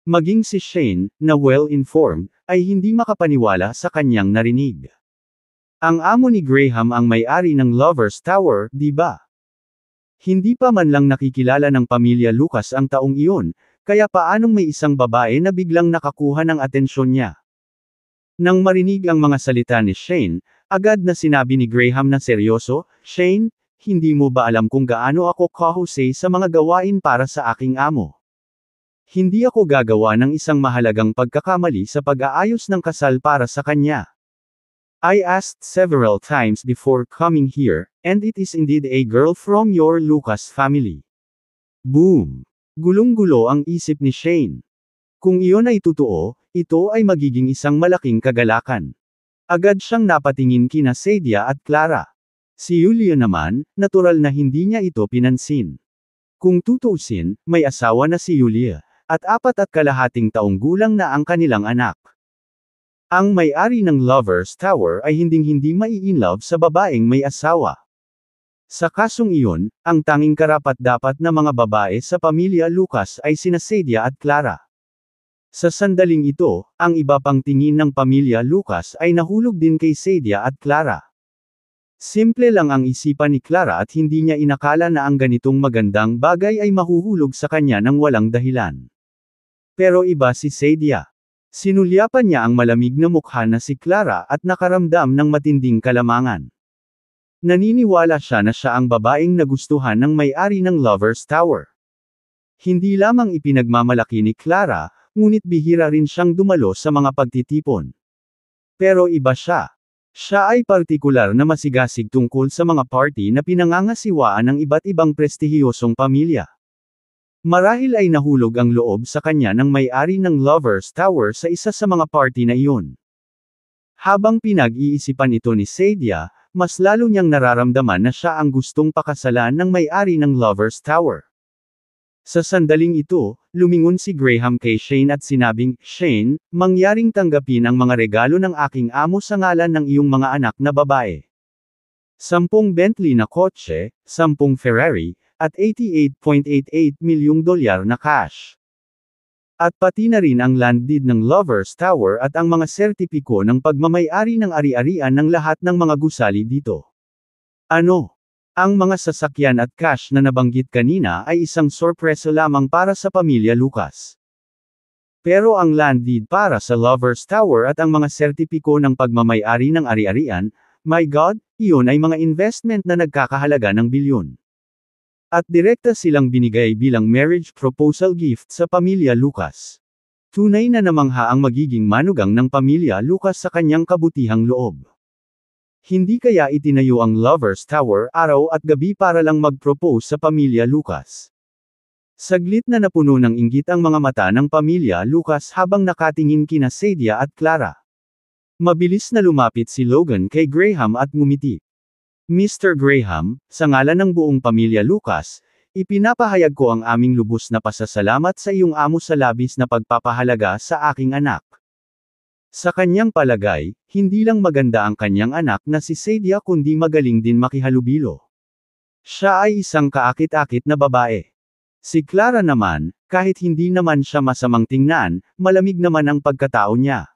Maging si Shane, na well-informed, ay hindi makapaniwala sa kanyang narinig. Ang amo ni Graham ang may-ari ng Lovers Tower, di ba? Hindi pa man lang nakikilala ng pamilya Lucas ang taong iyon, kaya paanong may isang babae na biglang nakakuha ng atensyon niya? Nang marinig ang mga salita ni Shane, agad na sinabi ni Graham na seryoso, "Shane, hindi mo ba alam kung gaano ako kahusay sa mga gawain para sa aking amo? Hindi ako gagawa ng isang mahalagang pagkakamali sa pag-aayos ng kasal para sa kanya. I asked several times before coming here, and it is indeed a girl from your Lucas family." Boom! Gulong-gulo ang isip ni Shane. Kung iyon ay totoo, ito ay magiging isang malaking kagalakan. Agad siyang napatingin kina Sadia at Clara. Si Yulia naman, natural na hindi niya ito pinansin. Kung tutuusin, may asawa na si Yulia, at 4.5 taong gulang na ang kanilang anak. Ang may-ari ng Lovers Tower ay hinding-hindi mai-inlove sa babaeng may asawa. Sa kasong iyon, ang tanging karapat-dapat na mga babae sa pamilya Lucas ay sina Sadia at Clara. Sa sandaling ito, ang iba pang tingin ng pamilya Lucas ay nahulog din kay Sadia at Clara. Simple lang ang isipan ni Clara at hindi niya inakala na ang ganitong magandang bagay ay mahuhulog sa kanya ng walang dahilan. Pero iba si Sadia. Sinulyapan niya ang malamig na mukha na si Clara at nakaramdam ng matinding kalamangan. Naniniwala siya na siya ang babaeng nagustuhan ng may-ari ng Lover's Tower. Hindi lamang ipinagmamalaki ni Clara, ngunit bihira rin siyang dumalo sa mga pagtitipon. Pero iba siya. Siya ay partikular na masigasig tungkol sa mga party na pinangangasiwaan ng iba't ibang prestihiyosong pamilya. Marahil ay nahulog ang loob sa kanya ng may-ari ng Lover's Tower sa isa sa mga party na iyon. Habang pinag-iisipan ito ni Sadia, mas lalo niyang nararamdaman na siya ang gustong pakasalan ng may-ari ng Lover's Tower. Sa sandaling ito, lumingon si Graham kay Shane at sinabing, "Shane, mangyaring tanggapin ang mga regalo ng aking amo sa ngalan ng iyong mga anak na babae. 10 Bentley na kotse, 10 Ferrari, at $88.88 milyong na cash. At pati na rin ang land deed ng Lover's Tower at ang mga sertipiko ng pagmamay-ari ng ari-arian ng lahat ng mga gusali dito. Ano? Ang mga sasakyan at cash na nabanggit kanina ay isang sorpreso lamang para sa pamilya Lucas. Pero ang land deed para sa Lover's Tower at ang mga sertipiko ng pagmamay-ari ng ari-arian, my God, iyon ay mga investment na nagkakahalaga ng bilyon. At direkta silang binigay bilang marriage proposal gift sa pamilya Lucas. Tunay na namangha ang magiging manugang ng pamilya Lucas sa kanyang kabutihang loob. Hindi kaya itinayo ang Lover's Tower araw at gabi para lang mag-propose sa pamilya Lucas. Saglit na napuno ng inggit ang mga mata ng pamilya Lucas habang nakatingin kina Sadia at Clara. Mabilis na lumapit si Logan kay Graham at ngumiti. Mr. Graham, sa ngalan ng buong pamilya Lucas, ipinapahayag ko ang aming lubos na pasasalamat sa iyong amo sa labis na pagpapahalaga sa aking anak. Sa kanyang palagay, hindi lang maganda ang kanyang anak na si Sadia kundi magaling din makihalubilo. Siya ay isang kaakit-akit na babae. Si Clara naman, kahit hindi naman siya masamang tingnan, malamig naman ang pagkatao niya.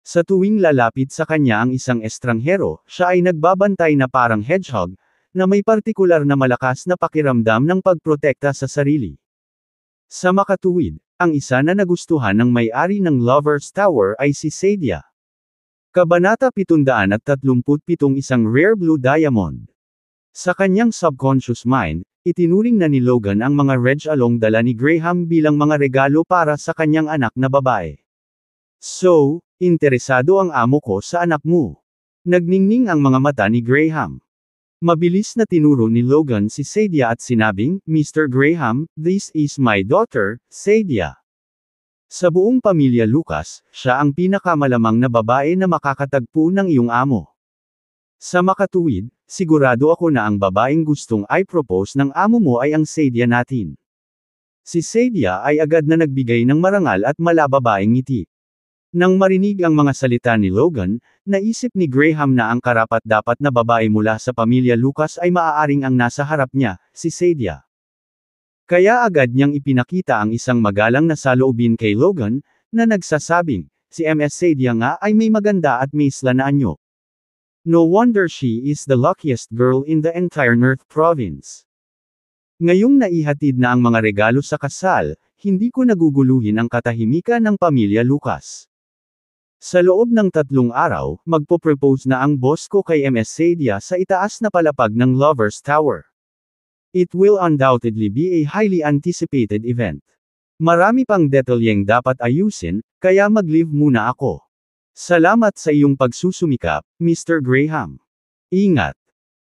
Sa tuwing lalapit sa kanya ang isang estranghero, siya ay nagbabantay na parang hedgehog, na may partikular na malakas na pakiramdam ng pagprotekta sa sarili. Sa makatuwid, ang isa na nagustuhan ng may-ari ng Lover's Tower ay si Sadia. Kabanata 737 Isang rare blue diamond. Sa kanyang subconscious mind, itinuring na ni Logan ang mga reg-along dala ni Graham bilang mga regalo para sa kanyang anak na babae. So, interesado ang amo ko sa anak mo. Nagningning ang mga mata ni Graham. Mabilis na tinuro ni Logan si Sadia at sinabing, "Mr. Graham, this is my daughter, Sadia." Sa buong pamilya Lucas, siya ang pinakamalamang na babae na makakatagpo ng iyong amo. Sa makatuwid, sigurado ako na ang babaeng gustong i-propose ng amo mo ay ang Sadia natin. Si Sadia ay agad na nagbigay ng marangal at malababaeng ngiti. Nang marinig ang mga salita ni Logan, naisip ni Graham na ang karapat-dapat na babae mula sa pamilya Lucas ay maaaring ang nasa harap niya, si Sadia. Kaya agad niyang ipinakita ang isang magalang na saloobin kay Logan, na nagsasabing, si Ms. Sadia nga ay may maganda at maisla na anyo. No wonder she is the luckiest girl in the entire North Province. Ngayong naihatid na ang mga regalo sa kasal, hindi ko naguguluhin ang katahimikan ng pamilya Lucas. Sa loob ng 3 araw, magpo-propose na ang boss ko kay Ms. Sadia sa itaas na palapag ng Lover's Tower. It will undoubtedly be a highly anticipated event. Marami pang detalyeng dapat ayusin, kaya mag-leave muna ako. Salamat sa iyong pagsusumikap, Mr. Graham. Ingat.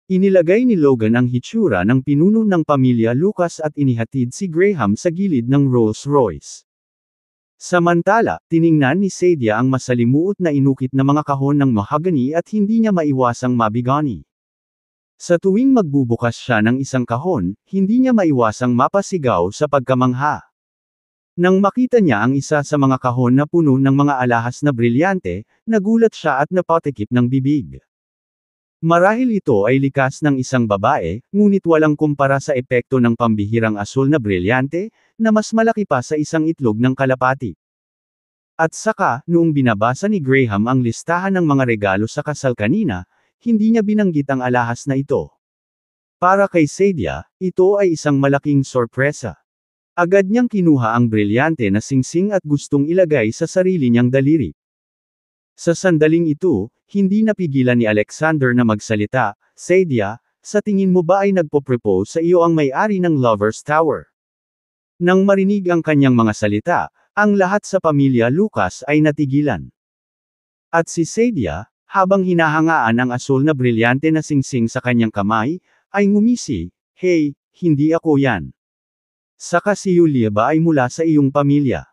Inilagay ni Logan ang hitsura ng pinuno ng pamilya Lucas at inihatid si Graham sa gilid ng Rolls-Royce. Samantala, tiningnan ni Sadia ang masalimuot na inukit na mga kahon ng mahogany at hindi niya maiwasang mabigani. Sa tuwing magbubukas siya ng isang kahon, hindi niya maiwasang mapasigaw sa pagkamangha. Nang makita niya ang isa sa mga kahon na puno ng mga alahas na brilyante, nagulat siya at napatikip ng bibig. Marahil ito ay likas ng isang babae, ngunit walang kumpara sa epekto ng pambihirang asul na brilyante, na mas malaki pa sa isang itlog ng kalapati. At saka, noong binabasa ni Graham ang listahan ng mga regalo sa kasal kanina, hindi niya binanggit ang alahas na ito. Para kay Sadia, ito ay isang malaking sorpresa. Agad niyang kinuha ang brilyante na singsing at gustong ilagay sa sarili niyang daliri. Sa sandaling ito, hindi napigilan ni Alexander na magsalita. Sadia, sa tingin mo ba ay nagpo-propose sa iyo ang may-ari ng Lover's Tower? Nang marinig ang kanyang mga salita, ang lahat sa pamilya Lucas ay natigilan. At si Sadia, habang hinahangaan ang asul na brilyante na singsing sa kanyang kamay, ay ngumisi, "Hey, hindi ako yan. Saka si Yulia ba ay mula sa iyong pamilya?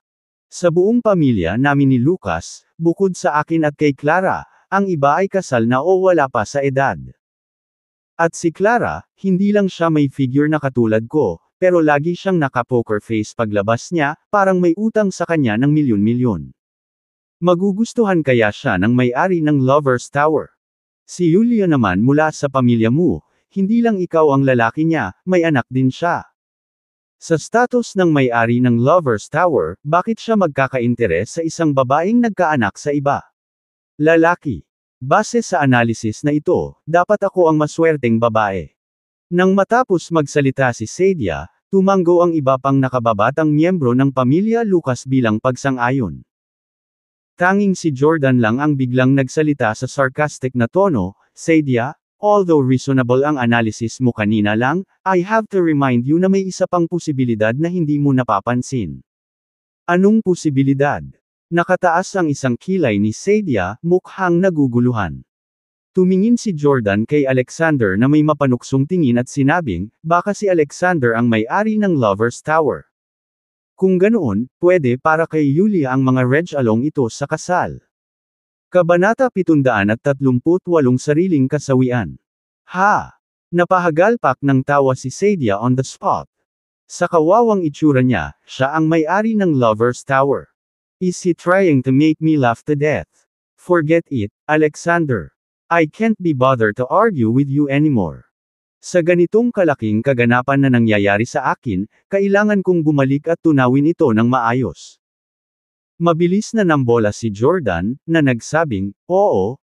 Sa buong pamilya namin ni Lucas, bukod sa akin at kay Clara, ang iba ay kasal na o wala pa sa edad. At si Clara, hindi lang siya may figure na katulad ko, pero lagi siyang naka-poker face paglabas niya, parang may utang sa kanya ng milyon-milyon. Magugustuhan kaya siya ng may-ari ng Lover's Tower? Si Yulia naman mula sa pamilya mo, hindi lang ikaw ang lalaki niya, may anak din siya. Sa status ng may-ari ng Lover's Tower, bakit siya magkaka-interes sa isang babaeng nagkaanak sa iba? Lalaki. Base sa analysis na ito, dapat ako ang maswerteng babae." Nang matapos magsalita si Sadia, tumanggo ang iba pang nakababatang miyembro ng pamilya Lucas bilang pagsang-ayon. Tanging si Jordan lang ang biglang nagsalita sa sarcastic na tono. "Sadia, although reasonable ang analysis mo kanina lang, I have to remind you na may isa pang posibilidad na hindi mo napapansin." "Anong posibilidad?" Nakataas ang isang kilay ni Sadia, mukhang naguguluhan. Tumingin si Jordan kay Alexander na may mapanuksong tingin at sinabing, "Baka si Alexander ang may-ari ng Lover's Tower. Kung ganoon, pwede para kay Yulia ang mga reg-along ito sa kasal." Kabanata 738 Sariling kasawian. Ha! Napahagalpak ng tawa si Sadia on the spot. Sa kawawang itsura niya, siya ang may-ari ng Lover's Tower. Is he trying to make me laugh to death? Forget it, Alexander. I can't be bothered to argue with you anymore. Sa ganitong kalaking kaganapan na nangyayari sa akin, kailangan kong bumalik at tunawin ito ng maayos. Mabilis na nambola si Jordan, na nagsabing, Oo,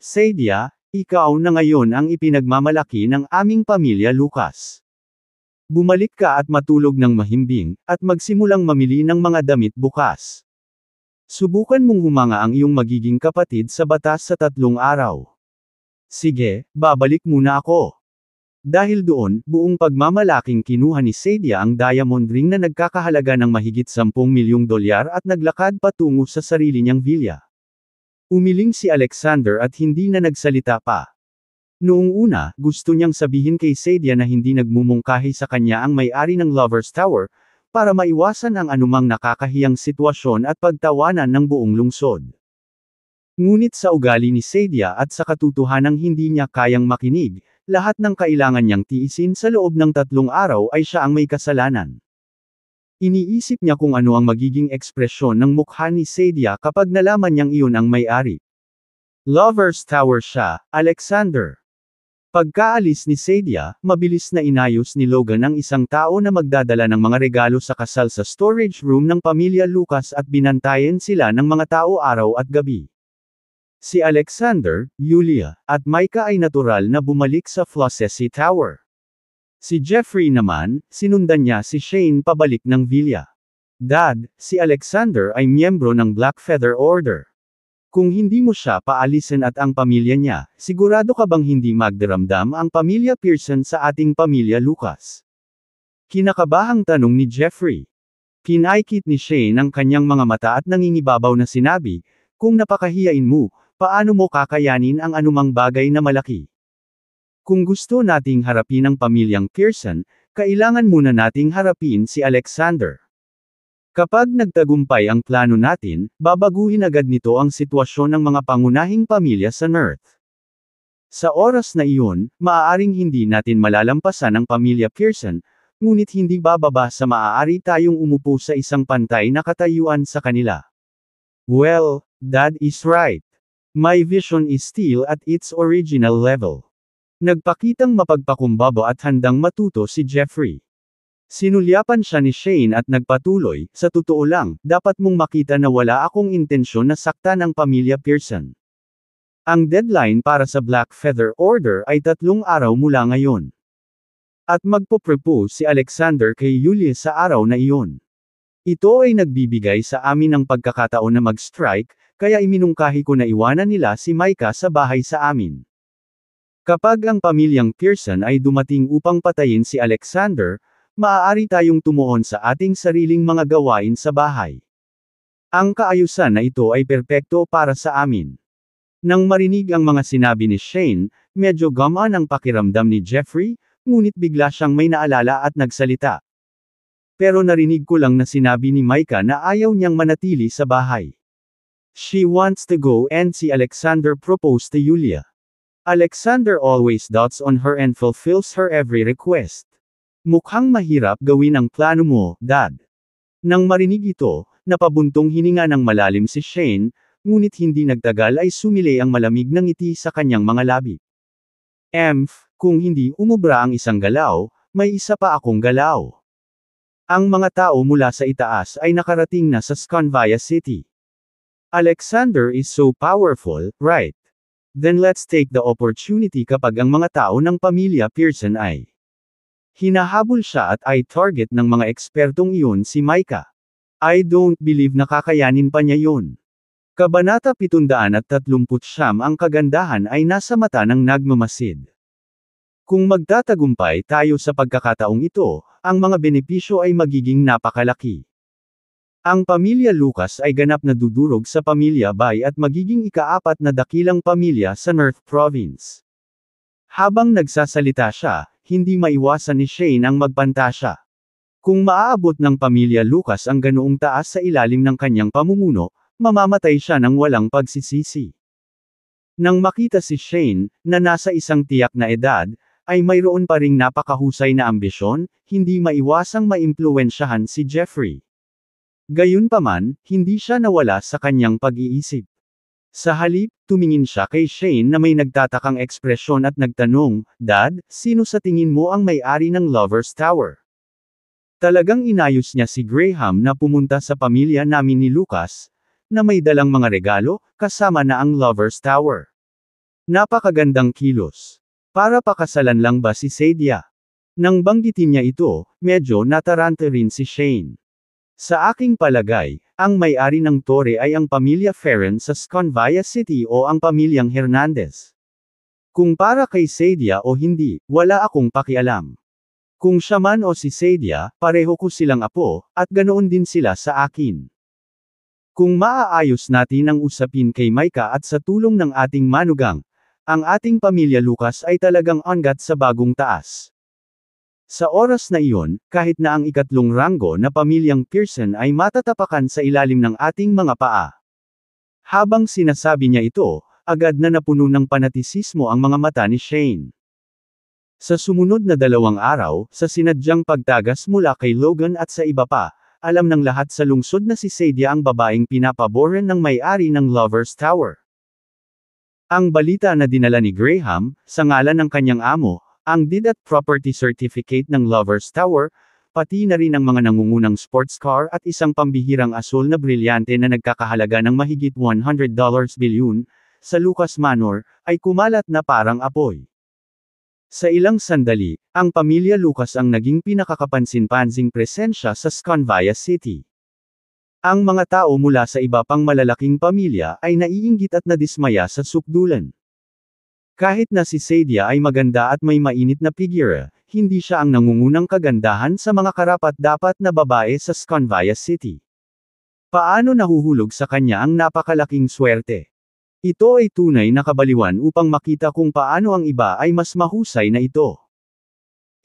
Sadia, ikaw na ngayon ang ipinagmamalaki ng aming pamilya Lucas. Bumalik ka at matulog ng mahimbing, at magsimulang mamili ng mga damit bukas. Subukan mong humanga ang iyong magiging kapatid sa batas sa 3 araw. Sige, babalik muna ako. Dahil doon, buong pagmamalaking kinuha ni Sadia ang diamond ring na nagkakahalaga ng mahigit 10 milyong dolyar at naglakad patungo sa sarili niyang villa. Umiling si Alexander at hindi na nagsalita pa. Noong una, gusto niyang sabihin kay Sadia na hindi nagmumungkahi sa kanya ang may-ari ng Lover's Tower, para maiwasan ang anumang nakakahiyang sitwasyon at pagtawanan ng buong lungsod. Ngunit sa ugali ni Sadia at sa katotohanang hindi niya kayang makinig, lahat ng kailangan niyang tiisin sa loob ng 3 araw ay siya ang may kasalanan. Iniisip niya kung ano ang magiging ekspresyon ng mukha ni Sadia kapag nalaman niyang iyon ang may-ari. Lover's Tower siya, Alexander. Pagkaalis ni Sadia, mabilis na inayos ni Logan ang isang tao na magdadala ng mga regalo sa kasal sa storage room ng pamilya Lucas at binantayan sila ng mga tao araw at gabi. Si Alexander, Yulia, at Micah ay natural na bumalik sa Flossesie Tower. Si Jeffrey naman, sinundan niya si Shane pabalik ng villa. Dad, si Alexander ay miyembro ng Black Feather Order. Kung hindi mo siya paalisin at ang pamilya niya, sigurado ka bang hindi magdaramdam ang pamilya Pearson sa ating pamilya Lucas? Kinakabahang tanong ni Jeffrey. Pinaikit ni Shane ang kanyang mga mata at nangingibabaw na sinabi, "Kung napakahiyain mo, paano mo kakayanin ang anumang bagay na malaki? Kung gusto nating harapin ang pamilyang Pearson, kailangan muna nating harapin si Alexander. Kapag nagtagumpay ang plano natin, babaguhin agad nito ang sitwasyon ng mga pangunahing pamilya sa North. Sa oras na iyon, maaaring hindi natin malalampasan ang pamilya Pearson, ngunit hindi bababa sa maaari tayong umupo sa isang pantay na katayuan sa kanila." Well, Dad is right. My vision is still at its original level. Nagpakitang mapagpakumbaba at handang matuto si Jeffrey. Sinulyapan siya ni Shane at nagpatuloy, sa totoo lang, dapat mong makita na wala akong intensyon na saktan ang pamilya Pearson. Ang deadline para sa Black Feather Order ay 3 araw mula ngayon. At magpo-propose si Alexander kay Yulia sa araw na iyon. Ito ay nagbibigay sa amin ng pagkakataon na mag-strike, kaya iminungkahi ko na iwanan nila si Micah sa bahay sa amin. Kapag ang pamilyang Pearson ay dumating upang patayin si Alexander, maaari tayong tumuon sa ating sariling mga gawain sa bahay. Ang kaayusan na ito ay perpekto para sa amin. Nang marinig ang mga sinabi ni Shane, medyo gamaan ang pakiramdam ni Jeffrey, ngunit bigla siyang may naalala at nagsalita. Pero narinig ko lang na sinabi ni Micah na ayaw niyang manatili sa bahay. She wants to go and see Alexander propose to Yulia. Alexander always dotes on her and fulfills her every request. Mukhang mahirap gawin ang plano mo, Dad. Nang marinig ito, napabuntong hininga ng malalim si Shane, ngunit hindi nagtagal ay sumilay ang malamig na ngiti sa kanyang mga labi. Kung hindi umubra ang isang galaw, may isa pa akong galaw. Ang mga tao mula sa itaas ay nakarating na sa Sconvia City. Alexander is so powerful, right? Then let's take the opportunity kapag ang mga tao ng pamilya Pearson ay hinahabol siya at ay target ng mga ekspertong iyon si Micah. I don't believe na kakayanin pa niya yun. Kabanata 739 ang kagandahan ay nasa mata ng nagmamasid. Kung magtatagumpay tayo sa pagkakataong ito, ang mga benepisyo ay magiging napakalaki. Ang pamilya Lucas ay ganap na dudurog sa pamilya Bay at magiging ika-4 na dakilang pamilya sa North Province. Habang nagsasalita siya, hindi maiwasan ni Shane ang magpantasya. Kung maaabot ng pamilya Lucas ang ganoong taas sa ilalim ng kanyang pamumuno, mamamatay siya ng walang pagsisisi. Nang makita si Shane, na nasa isang tiyak na edad, ay mayroon pa ring napakahusay na ambisyon, hindi maiwasang maimpluwensyahan si Jeffrey. Gayunpaman, hindi siya nawala sa kanyang pag-iisip. Sa halip, tumingin siya kay Shane na may nagtatakang ekspresyon at nagtanong, Dad, sino sa tingin mo ang may-ari ng Lover's Tower? Talagang inayos niya si Graham na pumunta sa pamilya namin ni Lucas, na may dalang mga regalo, kasama na ang Lover's Tower. Napakagandang kilos. Para pakasalan lang ba si Sadia? Nang banggitin niya ito, medyo nataranta rin si Shane. Sa aking palagay, ang may-ari ng tore ay ang pamilya Ferren sa Sconvia City o ang pamilyang Hernandez. Kung para kay Sadia o hindi, wala akong pakialam. Kung siya man o si Sadia, pareho ko silang apo, at ganoon din sila sa akin. Kung maaayos natin ang usapin kay Micah at sa tulong ng ating manugang, ang ating pamilya Lucas ay talagang angat sa bagong taas. Sa oras na iyon, kahit na ang ikatlong ranggo na pamilyang Pearson ay matatapakan sa ilalim ng ating mga paa. Habang sinasabi niya ito, agad na napuno ng panatisismo ang mga mata ni Shane. Sa sumunod na 2 araw, sa sinadyang pagtagas mula kay Logan at sa iba pa, alam ng lahat sa lungsod na si Sadia ang babaeng pinapaboran ng may-ari ng Lover's Tower. Ang balita na dinala ni Graham, sa ngalan ng kanyang amo, ang deed at property certificate ng Lover's Tower, pati na rin ang mga nangungunang sports car at isang pambihirang asul na brilyante na nagkakahalaga ng mahigit $100 bilyon, sa Lucas Manor, ay kumalat na parang apoy. Sa ilang sandali, ang pamilya Lucas ang naging pinakakapansin-pansing presensya sa Sconvia City. Ang mga tao mula sa iba pang malalaking pamilya ay naiinggit at nadismaya sa sukdulan. Kahit na si Sadia ay maganda at may mainit na figura, hindi siya ang nangungunang kagandahan sa mga karapat-dapat na babae sa Sconvia City. Paano nahuhulog sa kanya ang napakalaking swerte? Ito ay tunay na kabaliwan upang makita kung paano ang iba ay mas mahusay na ito.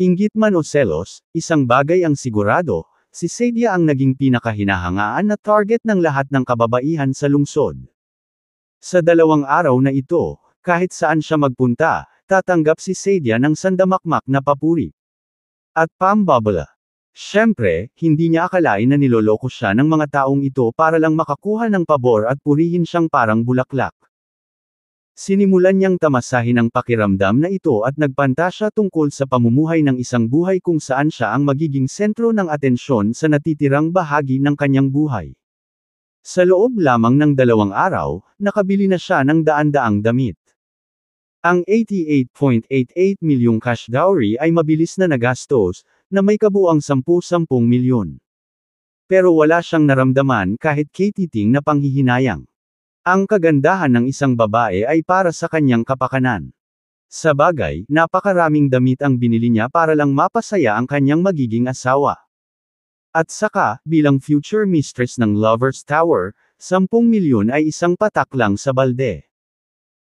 Inggit man o selos, isang bagay ang sigurado, si Sadia ang naging pinakahinahangaan na target ng lahat ng kababaihan sa lungsod. Sa 2 araw na ito, kahit saan siya magpunta, tatanggap si Sadia ng sandamakmak na papuri. At pambabala. Siyempre, hindi niya akalain na niloloko siya ng mga taong ito para lang makakuha ng pabor at purihin siyang parang bulaklak. Sinimulan niyang tamasahin ang pakiramdam na ito at nagpantasya tungkol sa pamumuhay ng isang buhay kung saan siya ang magiging sentro ng atensyon sa natitirang bahagi ng kanyang buhay. Sa loob lamang ng 2 araw, nakabili na siya ng daan-daang damit. Ang 88.88 milyong cash dowry ay mabilis na nagastos, na may kabuang 10 milyon. Pero wala siyang naramdaman kahit katiting na panghihinayang. Ang kagandahan ng isang babae ay para sa kanyang kapakanan. Sa bagay, napakaraming damit ang binili niya para lang mapasaya ang kanyang magiging asawa. At saka, bilang future mistress ng Lover's Tower, 10 milyon ay isang patak lang sa balde.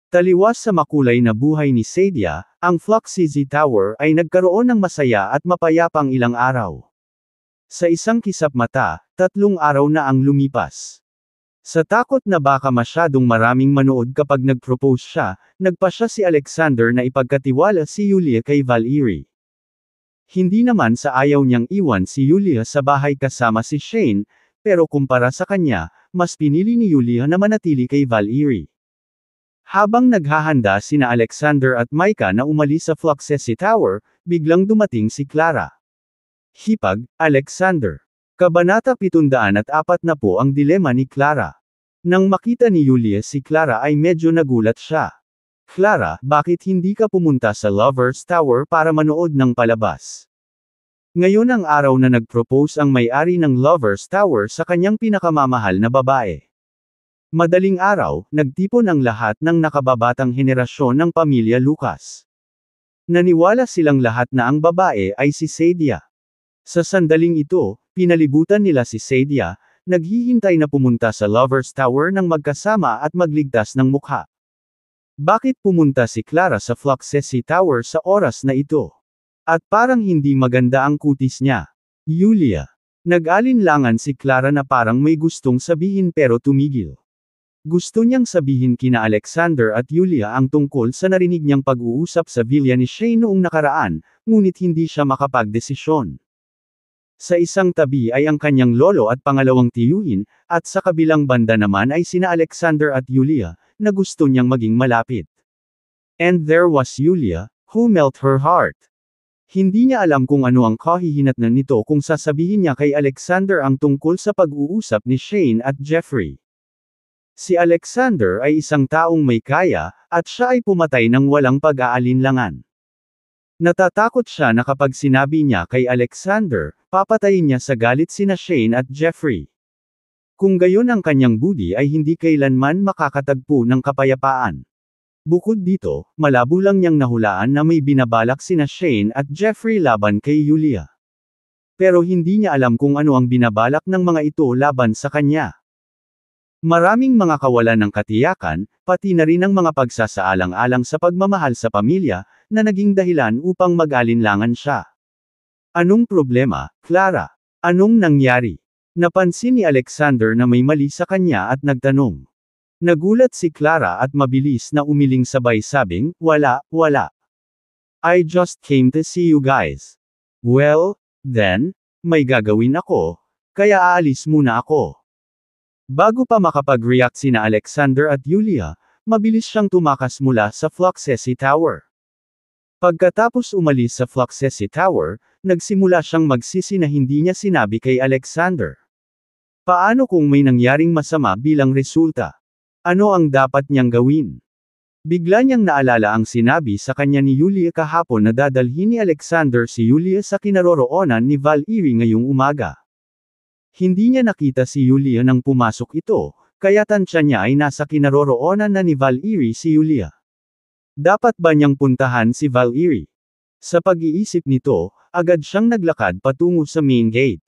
Taliwas sa makulay na buhay ni Sadia, ang Fluxeasy Tower ay nagkaroon ng masaya at mapayapang ilang araw. Sa isang kisap mata, 3 araw na ang lumipas. Sa takot na baka masyadong maraming manood kapag nag-propose siya, nagpasya si Alexander na ipagkatiwala si Yulia kay Valerie. Hindi naman sa ayaw niyang iwan si Yulia sa bahay kasama si Shane, pero kumpara sa kanya, mas pinili ni Yulia na manatili kay Valerie. Habang naghahanda sina Alexander at Micah na umalis sa Fluxeasy Tower, biglang dumating si Clara. Hipag, Alexander. Kabanata 740 ang dilema ni Clara. Nang makita ni Yulia si Clara ay medyo nagulat siya. Clara, bakit hindi ka pumunta sa Lover's Tower para manood ng palabas? Ngayon ang araw na nag-propose ang may-ari ng Lover's Tower sa kanyang pinakamamahal na babae. Madaling araw, nagtipon ang lahat ng nakababatang henerasyon ng pamilya Lucas. Naniwala silang lahat na ang babae ay si Sadia. Sa sandaling ito, pinalibutan nila si Sadia, naghihintay na pumunta sa Lover's Tower ng magkasama at magligtas ng mukha. Bakit pumunta si Clara sa Fluxeasy Tower sa oras na ito? At parang hindi maganda ang kutis niya. Yulia. Nag-alinlangan si Clara na parang may gustong sabihin pero tumigil. Gusto niyang sabihin kina Alexander at Yulia ang tungkol sa narinig niyang pag-uusap sa villa ni Shane noong nakaraan, ngunit hindi siya makapagdesisyon. Sa isang tabi ay ang kanyang lolo at pangalawang tiyuhin, at sa kabilang banda naman ay sina Alexander at Yulia, na gusto niyang maging malapit. And there was Yulia, who melt her heart. Hindi niya alam kung ano ang kahihinatnan nito kung sasabihin niya kay Alexander ang tungkol sa pag-uusap ni Shane at Jeffrey. Si Alexander ay isang taong may kaya, at siya ay pumatay ng walang pag-aalinlangan. Natatakot siya na kapag sinabi niya kay Alexander, papatayin niya sa galit sina Shane at Jeffrey. Kung gayon ang kanyang budi ay hindi kailanman makakatagpo ng kapayapaan. Bukod dito, malabo lang niyang nahulaan na may binabalak sina Shane at Jeffrey laban kay Yulia. Pero hindi niya alam kung ano ang binabalak ng mga ito laban sa kanya. Maraming mga kawalan ng katiyakan, pati na rin ang mga pagsasaalang-alang sa pagmamahal sa pamilya, na naging dahilan upang mag-alinlangan siya. Anong problema, Clara? Anong nangyari? Napansin ni Alexander na may mali sa kanya at nagtanong. Nagulat si Clara at mabilis na umiling sabay sabing, wala. I just came to see you guys. Well, then, may gagawin ako, kaya aalis muna ako. Bago pa makapag-react sina Alexander at Yulia, mabilis siyang tumakas mula sa Fluxeasy Tower. Pagkatapos umalis sa Fluxeasy Tower, nagsimula siyang magsisi na hindi niya sinabi kay Alexander. Paano kung may nangyaring masama bilang resulta? Ano ang dapat niyang gawin? Bigla niyang naalala ang sinabi sa kanya ni Yulia kahapon na dadalhin ni Alexander si Yulia sa kinaroroonan ni Valerie ngayong umaga. Hindi niya nakita si Yulia nang pumasok ito, kaya tansya niya ay nasa kinaroroonan na ni Valerie si Yulia. Dapat ba niyang puntahan si Valerie? Sa pag-iisip nito, agad siyang naglakad patungo sa main gate.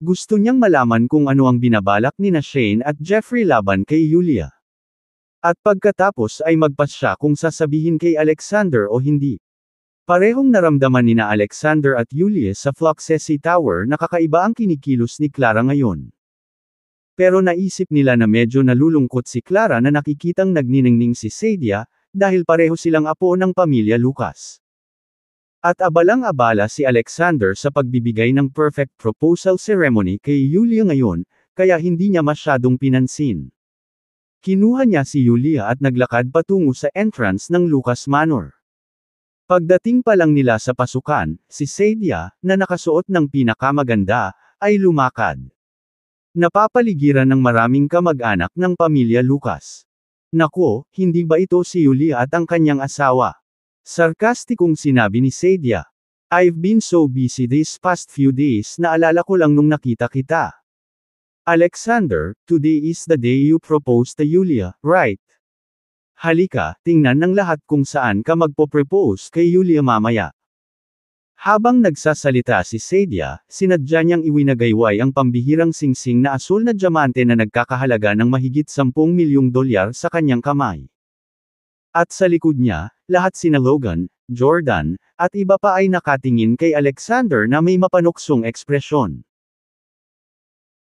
Gusto niyang malaman kung ano ang binabalak ni Shane at Jeffrey laban kay Yulia. At pagkatapos ay magpasya kung sasabihin kay Alexander o hindi. Parehong naramdaman nina Alexander at Yulia sa Fluxeasy Tower na kakaiba ang kinikilos ni Clara ngayon. Pero naisip nila na medyo nalulungkot si Clara na nakikitang nagniningning si Sadia, dahil pareho silang apo ng pamilya Lucas. At abalang-abala si Alexander sa pagbibigay ng perfect proposal ceremony kay Yulia ngayon, kaya hindi niya masyadong pinansin. Kinuha niya si Yulia at naglakad patungo sa entrance ng Lucas Manor. Pagdating pa lang nila sa pasukan, si Saidia, na nakasuot ng pinakamaganda, ay lumakad. Napapaligiran ng maraming kamag-anak ng pamilya Lucas. Naku, hindi ba ito si Yulia at ang kanyang asawa? Sarkastikong sinabi ni Saidia. I've been so busy these past few days na alala ko lang nung nakita kita. Alexander, today is the day you proposed to Yulia, right? Halika, tingnan ng lahat kung saan ka magpo-propose kay Yulia mamaya. Habang nagsasalita si Saidia, sinadya niyang iwinagayway ang pambihirang singsing na asul na diamante na nagkakahalaga ng mahigit 10 milyong dolyar sa kanyang kamay. At sa likod niya, lahat sina Logan, Jordan, at iba pa ay nakatingin kay Alexander na may mapanuksong ekspresyon.